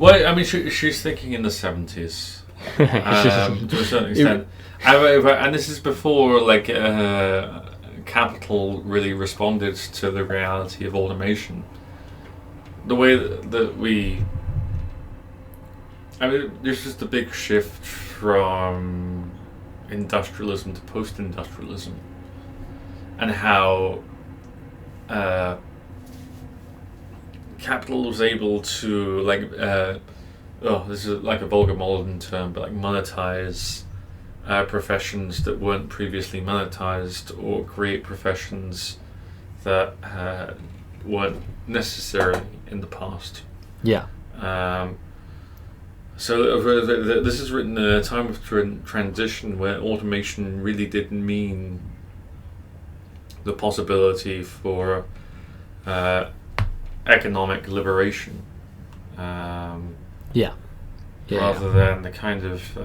Well, I mean, she's thinking in the 70s, to a certain extent. And this is before, like, capital really responded to the reality of automation. The way that we... I mean, there's just a big shift from industrialism to post-industrialism. And how capital was able to, like, this is like a vulgar modern term, but like monetize professions that weren't previously monetized, or create professions that weren't necessary in the past. Yeah. So this is written in a time of transition where automation really didn't mean the possibility for economic liberation. Rather than the kind of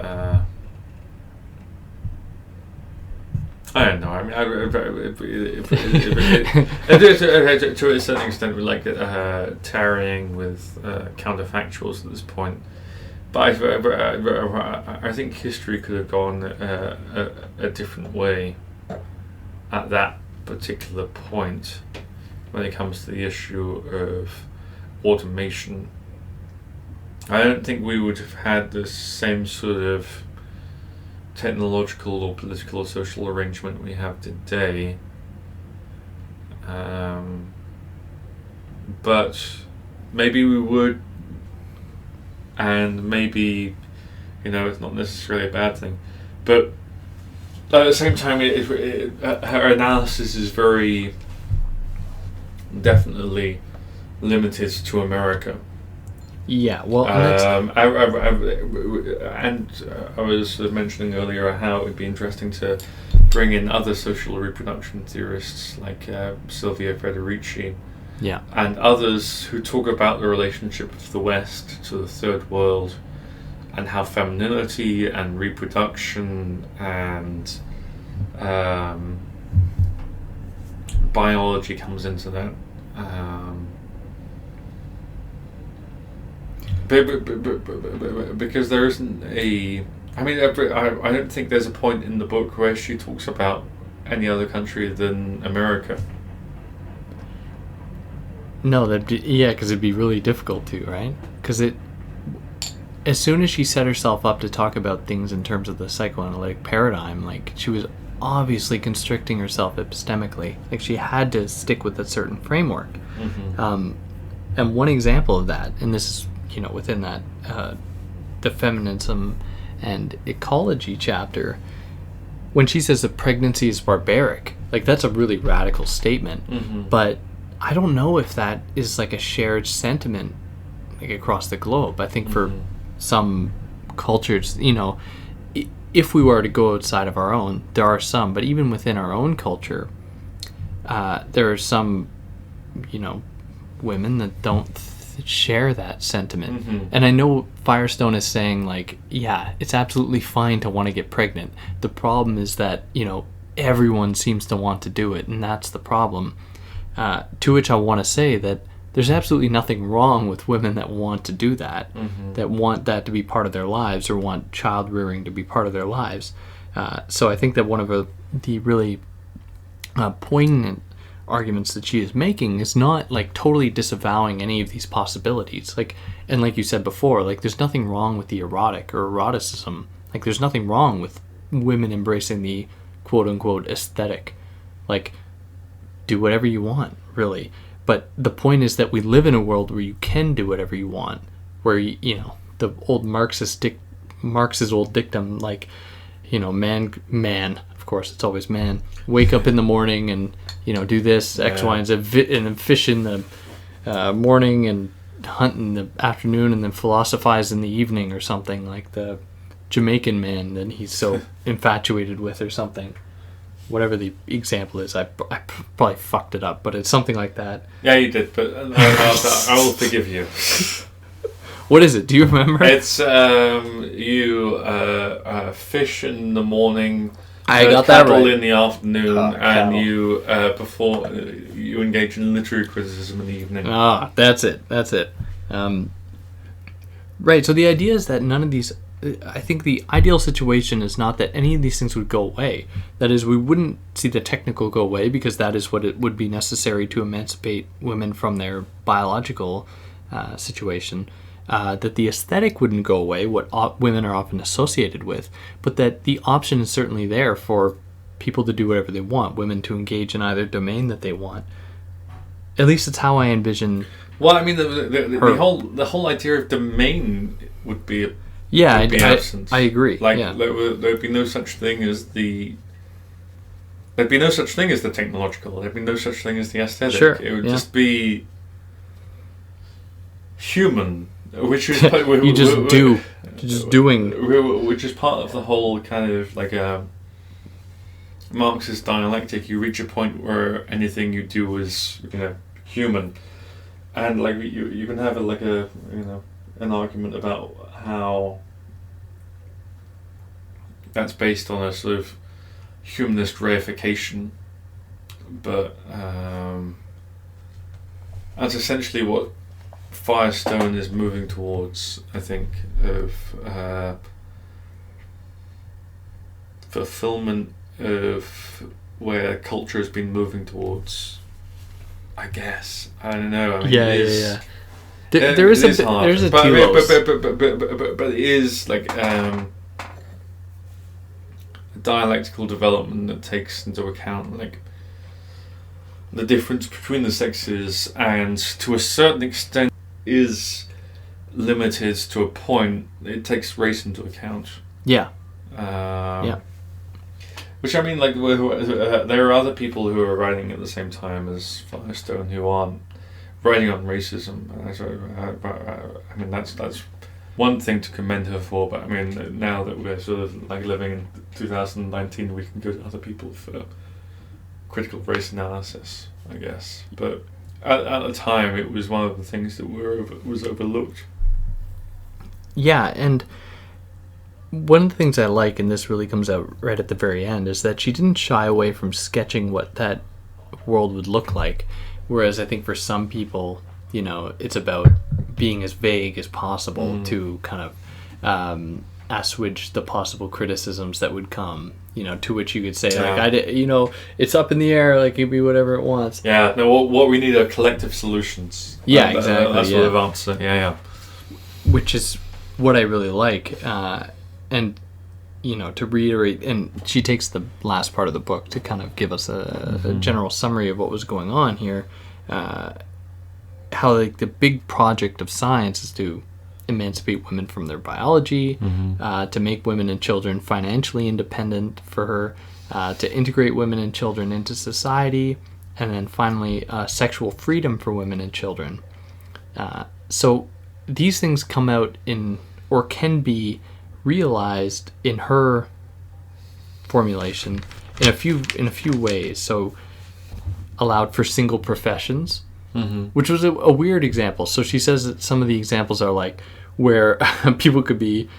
I don't know. I mean, to a certain extent, we like tarrying with counterfactuals at this point. But I think history could have gone a different way at that particular point when it comes to the issue of automation. I don't think we would have had the same sort of technological or political or social arrangement we have today. But maybe we would, and maybe, it's not necessarily a bad thing. But at the same time, her analysis is very definitely limited to America. Yeah, well, I was mentioning earlier how it would be interesting to bring in other social reproduction theorists like Silvia Federici, and others who talk about the relationship of the West to the Third World, and how femininity and reproduction and biology comes into that. Because there isn't I don't think there's a point in the book where she talks about any other country than America. No, because it'd be really difficult to, right? Because as soon as she set herself up to talk about things in terms of the psychoanalytic paradigm, like, she was obviously constricting herself epistemically. Like, she had to stick with a certain framework. Mm-hmm. And one example of that, and this is within that the feminism and ecology chapter, when she says that pregnancy is barbaric, like, that's a really radical statement. Mm-hmm. But I don't know if that is like a shared sentiment, like, across the globe. I think for some cultures, if we were to go outside of our own, there are some, but even within our own culture, there are some women that don't share that sentiment. Mm-hmm. And I know Firestone is saying, like, yeah, it's absolutely fine to want to get pregnant. The problem is that, everyone seems to want to do it, and that's the problem. To which I want to say that there's absolutely nothing wrong with women that want to do that, that want that to be part of their lives, or want child rearing to be part of their lives. So I think that one of the really poignant arguments that she is making is not, like, totally disavowing any of these possibilities. Like, and like you said before, like, there's nothing wrong with the erotic or eroticism. Like, there's nothing wrong with women embracing the quote-unquote aesthetic. Like, do whatever you want, really. But the point is that we live in a world where you can do whatever you want, where, the old Marx's old dictum, like, man, of course, it's always man, wake up in the morning and, do this, X, Y, and Z, and then fish in the morning and hunt in the afternoon, and then philosophize in the evening, or something, like the Jamaican man that he's so infatuated with, or something. Whatever the example is, I probably fucked it up, but it's something like that. Yeah, you did, but I will forgive you. What is it? Do you remember? It's you fish in the morning, I got that right. In the afternoon, and you you engage in literary criticism in the evening. That's it. Right. So the idea is that none of these. I think the ideal situation is not that any of these things would go away. That is, we wouldn't see the technical go away because that is what it would be necessary to emancipate women from their biological situation. That the aesthetic wouldn't go away, what women are often associated with, but that the option is certainly there for people to do whatever they want, women to engage in either domain that they want. At least it's how I envision. Well, I mean, the whole idea of domain would be absent. I agree. Like yeah. there'd be no such thing as the. There'd be no such thing as the technological. There'd be no such thing as the aesthetic. Sure, It would just be human, which is you just do, just doing, which is part of the whole kind of like a Marxist dialectic. You reach a point where anything you do is human, and like you can have an argument about how that's based on a sort of humanist reification, but that's essentially what Firestone is moving towards, I think, of fulfillment of where culture has been moving towards. I guess I don't know. I mean, yeah. There is a telos. But it is like a dialectical development that takes into account like the difference between the sexes, and to a certain extent is limited to a point. It takes race into account. Yeah. Which I mean, like, there are other people who are writing at the same time as Firestone who aren't writing on racism. I mean, that's one thing to commend her for. But I mean, now that we're sort of like living in 2019, we can go to other people for critical race analysis, I guess. But at the time, it was one of the things that was overlooked. Yeah, and one of the things I like, and this really comes out right at the very end, is that she didn't shy away from sketching what that world would look like. Whereas I think for some people, it's about being as vague as possible to kind of assuage the possible criticisms that would come. To which you could say, it's up in the air, like it could be whatever it wants. Yeah. No. What we need are collective solutions. Yeah, exactly. That's sort of answer. Yeah. Which is what I really like. And to reiterate, and she takes the last part of the book to kind of give us a general summary of what was going on here, how like the big project of science is to emancipate women from their biology, to make women and children financially independent for her, to integrate women and children into society, and then finally sexual freedom for women and children. So these things come out in, or can be realized in her formulation in a few ways. So allowed for single professions, which was a weird example. So she says that some of the examples are like where people could be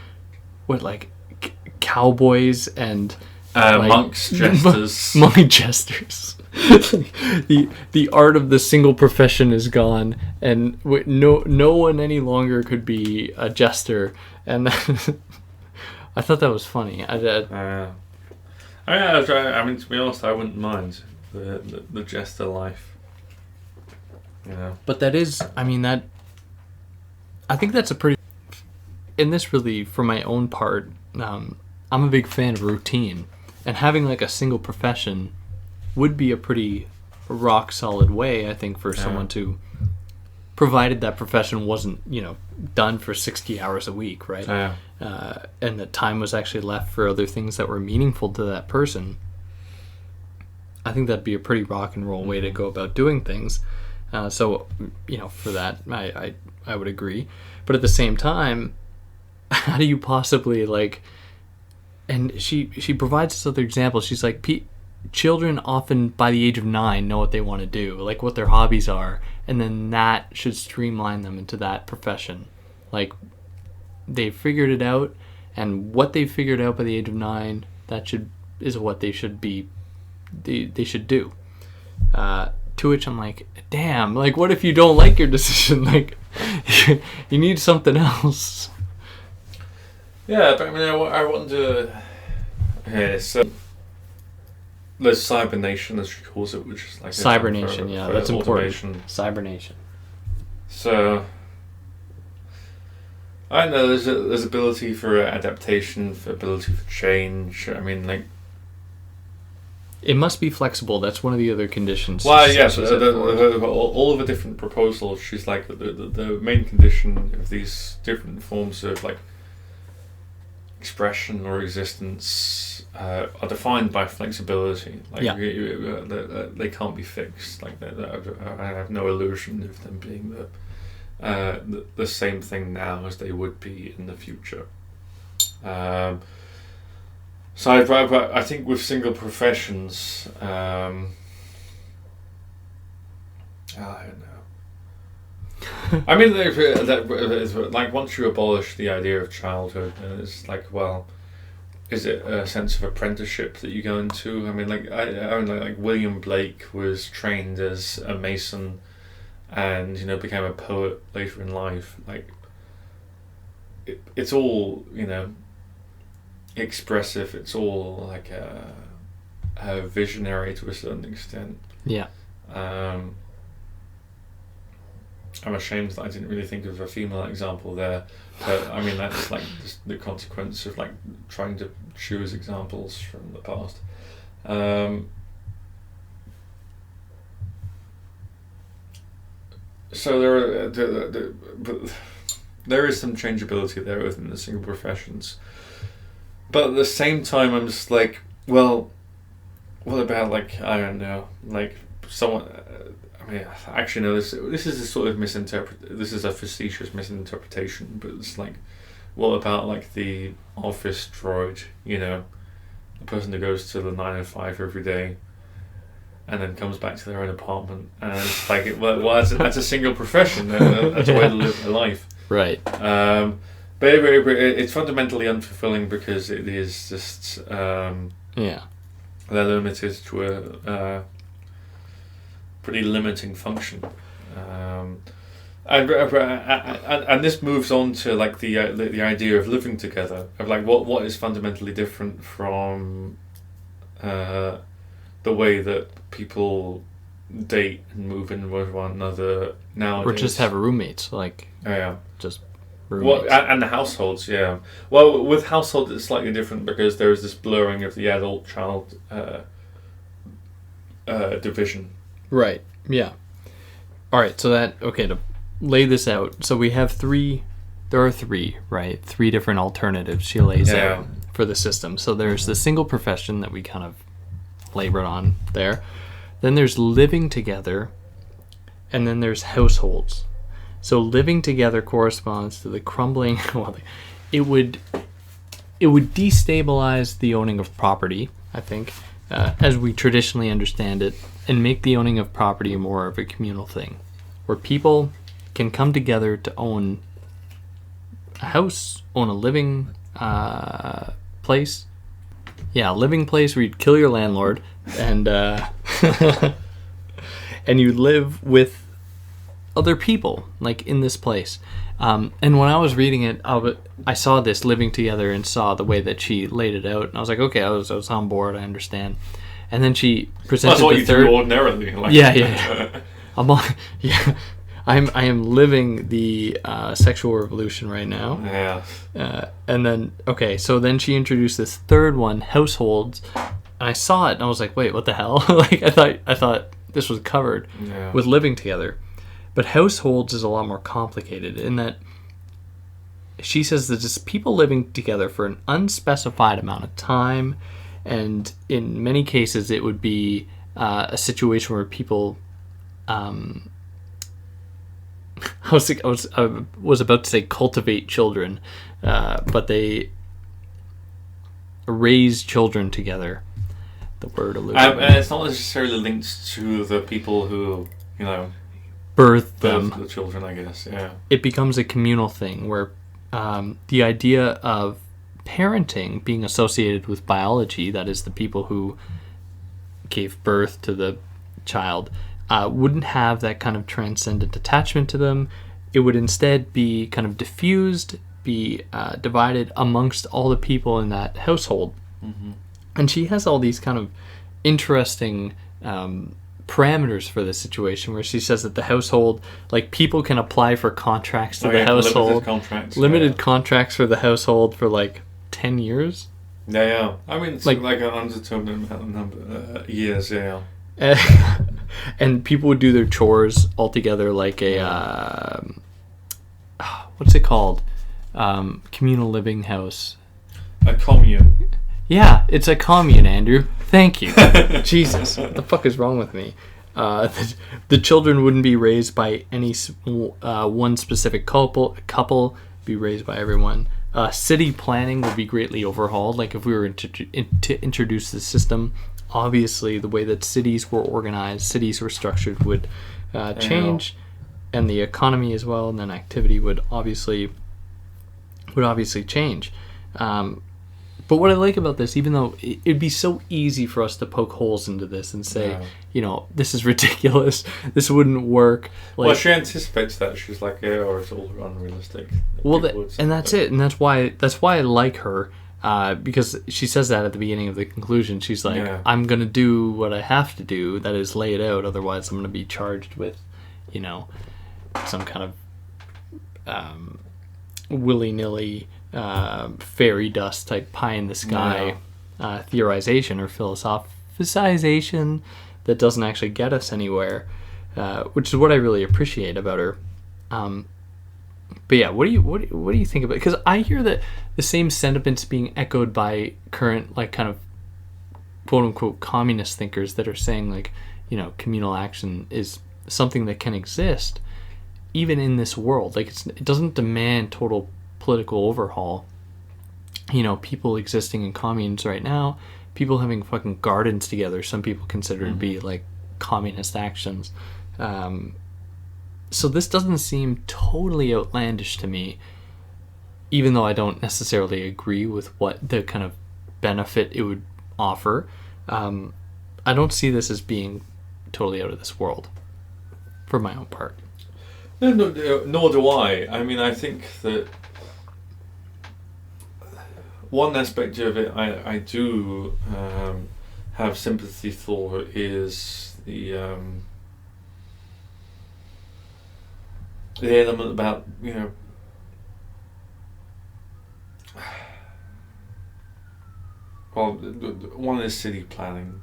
cowboys and monks, jesters. Monk jesters. the art of the single profession is gone, and no one any longer could be a jester. And I thought that was funny. I mean, to be honest, I wouldn't mind the jester life. But that is, I mean, that I think that's a pretty. And this really, for my own part, I'm a big fan of routine, and having like a single profession would be a pretty rock solid way, I think, for someone to, provided that profession wasn't, done for 60 hours a week, right? And that time was actually left for other things that were meaningful to that person. I think that'd be a pretty rock and roll way to go about doing things. So, for that, I would agree. But at the same time, how do you possibly and she provides this other example. She's like, children often by the age of 9 know what they want to do, like what their hobbies are, and then that should streamline them into that profession. Like, they figured it out, and what they figured out by the age of 9, is what they should be. They should do. To which I'm like, damn, like, what if you don't like your decision? Like, you need something else. Yeah, but I mean, I wonder. Okay, so there's Cybernation, as she calls it, which is like Cybernation, yeah, that's automation. important. Cybernation. So I don't know. There's ability for adaptation, for ability for change. I mean, like. It must be flexible. That's one of the other conditions. Well, yes, all of the different proposals. She's like the main condition of these different forms of like expression or existence are defined by flexibility. Like they can't be fixed. Like I have no illusion of them being the same thing now as they would be in the future. So I think with single professions, I don't know. I mean, like once you abolish the idea of childhood, it's like, well, is it a sense of apprenticeship that you go into? I mean, like like William Blake was trained as a mason, and became a poet later in life. Like it's all expressive. It's all like a visionary to a certain extent. Yeah. I'm ashamed that I didn't really think of a female example there, but I mean that's like just the consequence of like trying to choose examples from the past. So there is some changeability there within the single professions. But at the same time, I'm just like, well, what about like, I don't know, like someone. I mean, actually, no. This is a sort of This is a facetious misinterpretation, but it's like, what about like the office droid? The person who goes to the 9 to 5 every day, and then comes back to their own apartment, and it's like, well, that's a single profession. That's a way to live a life. Right. But it's fundamentally unfulfilling because it is just they're limited to a pretty limiting function, and this moves on to like the idea of living together, of like what is fundamentally different from the way that people date and move in with one another nowadays, or just have roommates, like just. Well, and the households, yeah. Well, with households it's slightly different because there is this blurring of the adult-child division. Right. Yeah. All right. So to lay this out. So we have three. There are three, right? 3 different alternatives she lays out for the system. So there's the single profession that we kind of labored on there. Then there's living together, and then there's households. So living together corresponds to the crumbling. Well, it would destabilize the owning of property, I think, as we traditionally understand it, and make the owning of property more of a communal thing, where people can come together to own a house, own a living place. Yeah, a living place where you'd kill your landlord and and you live with other people, like in this place. And when I was reading it, I saw this living together and saw the way that she laid it out, and I was like, okay, I was on board, I understand. And then she presented what the you third. Do ordinarily. Like. Yeah. I am living the sexual revolution right now. Yeah. And then so then she introduced this third one, households. And I saw it and I was like, wait, what the hell? Like I thought this was covered with living together. But households is a lot more complicated in that she says that it's people living together for an unspecified amount of time, and in many cases it would be a situation where people I was about to say cultivate children, but they raise children together. The word alludes. And it's not necessarily linked to the people who birth them. The children, I guess. Yeah. It becomes a communal thing where the idea of parenting being associated with biology, that is the people who gave birth to the child, wouldn't have that kind of transcendent attachment to them. It would instead be kind of diffused, be divided amongst all the people in that household. Mm-hmm. And she has all these kind of interesting parameters for this situation, where she says that the household, like, people can apply for contracts to the household. Limited contracts for the household for like 10 years. Yeah. I mean, it's like an undetermined number years. Yeah. And people would do their chores all together, like a what's it called? Communal living house. A commune. Yeah, it's a commune, Andrew. Thank you. Jesus, what the fuck is wrong with me? The children wouldn't be raised by any one specific couple, be raised by everyone. City planning would be greatly overhauled. Like, if we were to introduce the system, obviously the way that cities were organized, cities were structured would change, and the economy as well, and then activity would obviously change. But what I like about this, even though it'd be so easy for us to poke holes into this and say, this is ridiculous, this wouldn't work. Well, she anticipates that. She's like, or it's all unrealistic. Well, and that's it, and that's why I like her, because she says that at the beginning of the conclusion. She's like, I'm gonna do what I have to do, that is lay it out. Otherwise, I'm gonna be charged with, some kind of willy-nilly fairy dust type pie in the sky theorization or philosophization that doesn't actually get us anywhere, which is what I really appreciate about her. But yeah, what do you think about it? Because I hear that the same sentiments being echoed by current, like, kind of quote unquote communist thinkers that are saying, like, communal action is something that can exist even in this world. Like, it doesn't demand total political overhaul. People existing in communes right now, people having fucking gardens together, some people consider to be like communist actions. So this doesn't seem totally outlandish to me, even though I don't necessarily agree with what the kind of benefit it would offer. I don't see this as being totally out of this world, for my own part. No, nor do I. I mean, I think that one aspect of it I do have sympathy for is the element about, well, one is city planning.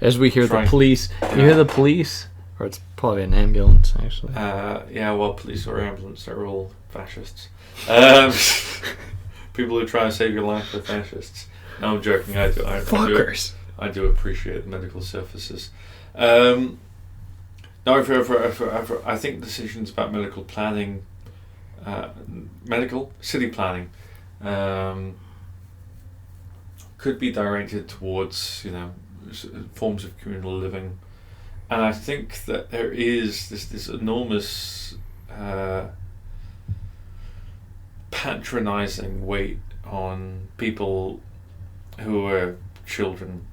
As we hear the police, you hear the police, or it's probably an ambulance, actually. Police or ambulance, they're all fascists. People who try to save your life are fascists. No, I'm joking. Fuckers. I do appreciate medical services. No, I think decisions about medical planning, city planning, could be directed towards, forms of communal living. And I think that there is this enormous patronizing weight on people who are children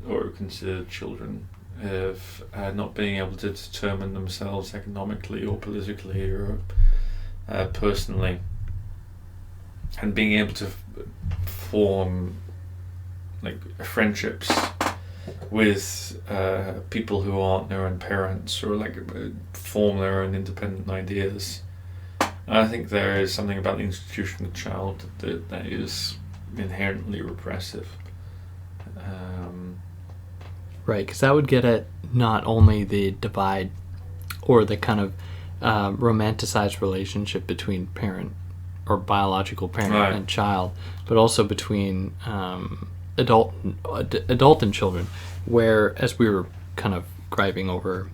or considered children of not being able to determine themselves economically or politically or personally, and being able to form like friendships with people who aren't their own parents, or like form their own independent ideas. And I think there is something about the institution of the child that is inherently repressive. Right, because that would get at not only the divide or the kind of romanticized relationship between parent or biological parent and child, but also between adult and children, where, as we were kind of griping over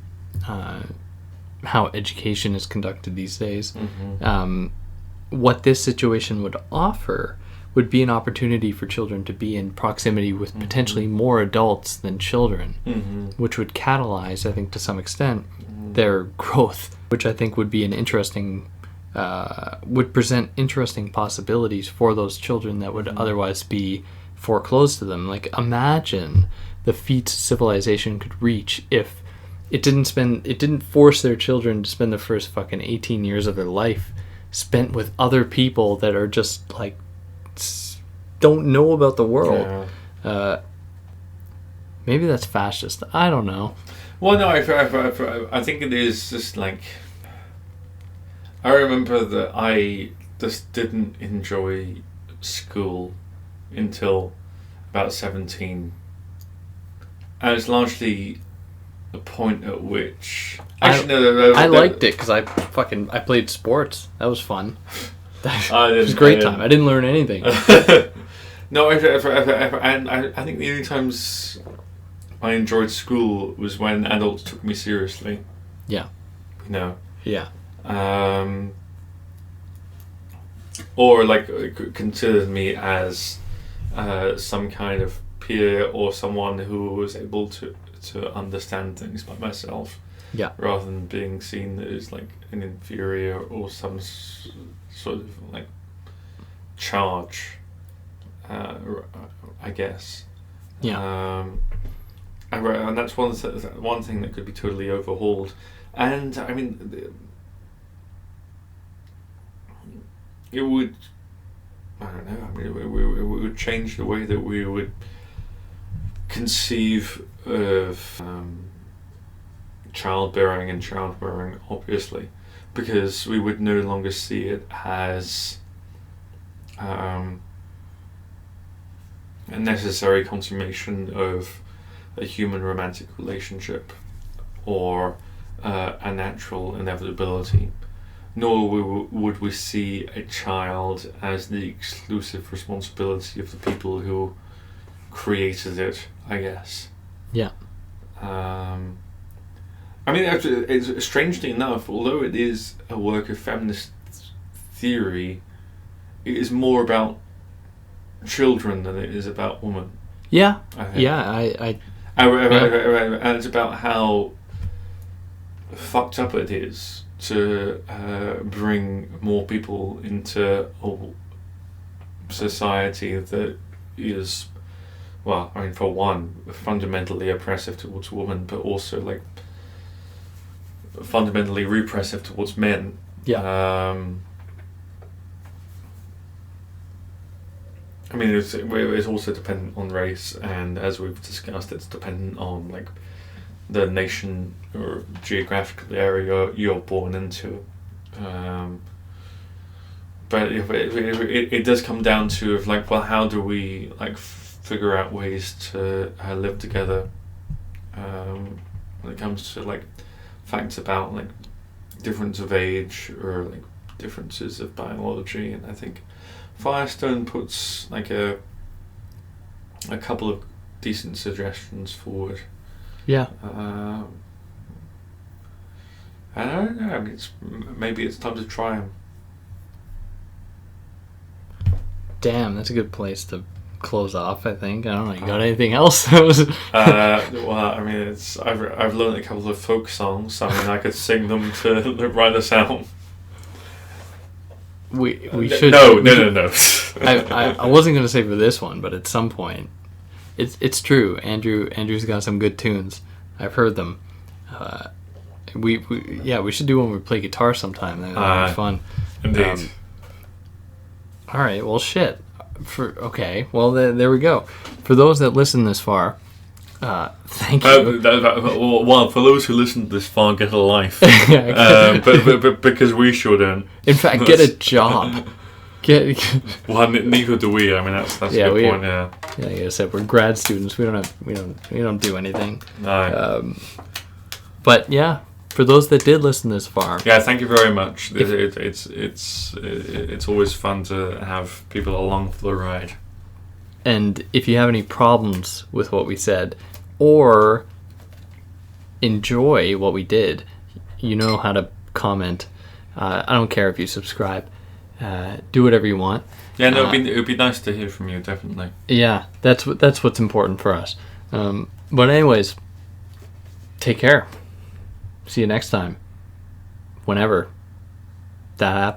how education is conducted these days, what this situation would offer would be an opportunity for children to be in proximity with potentially more adults than children, which would catalyze, I think, to some extent, their growth, which I think would be an interesting, would present interesting possibilities for those children that would otherwise be foreclosed to them. Like, imagine the feats civilization could reach if it didn't force their children to spend the first fucking 18 years of their life spent with other people that are just like don't know about the world. Yeah. Maybe that's fascist. I don't know. Well, no, I think it is just like, I remember that I just didn't enjoy school until about 17. And it's largely the point at which... Actually, I liked it because I played sports. That was fun. It was a great time. I didn't learn anything. No, and I think the only times I enjoyed school was when adults took me seriously. Yeah. You know? Yeah. Or like considered me as some kind of peer or someone who was able to understand things by myself. Yeah. Rather than being seen as like an inferior or some sort of like charge. I guess. Yeah. And that's one thing that could be totally overhauled. And I mean, it would. I don't know. I mean, it would change the way that we would conceive of childbearing and childbearing, obviously, because we would no longer see it as a necessary consummation of a human romantic relationship or a natural inevitability, nor would we see a child as the exclusive responsibility of the people who created it, I guess. Yeah. I mean, it's, strangely enough, although it is a work of feminist theory, it is more about children than it is about women. Yeah. I think. Yeah. And it's about how fucked up it is to bring more people into a society that is, well, I mean, for one, fundamentally oppressive towards women, but also like fundamentally repressive towards men. Yeah. I mean, it's also dependent on race, and as we've discussed, it's dependent on like the nation or geographical area you're born into. But it does come down to like, well, how do we like figure out ways to live together when it comes to like facts about like difference of age or like differences of biology. And I think Firestone puts like a couple of decent suggestions forward. Yeah. I don't know. I mean, maybe it's time to try them. Damn, that's a good place to close off. I think. I don't know. You got anything else? That was. Well, I mean, I've learned a couple of folk songs. I mean, I could sing them to write us out. We should. No. I wasn't gonna say for this one, but at some point, it's true. Andrew's got some good tunes. I've heard them. We should do one where we play guitar sometime. That'd be fun. Indeed. All right. Well, shit. Well, there we go. For those that listen this far, thank you. Well, for those who listen to this far, get a life. But because we shouldn't. In fact, get a job. Well, neither do we. I mean, that's a good point. Yeah. Yeah, like I said, we're grad students. We don't do anything. No. But yeah, for those that did listen this far. Yeah, thank you very much. It's always fun to have people along for the ride. And if you have any problems with what we said, or enjoy what we did, you know how to comment. I don't care if you subscribe. Do whatever you want. Yeah, no, it'd be nice to hear from you, definitely. Yeah, that's what's important for us. But anyways, take care. See you next time. Whenever that happens.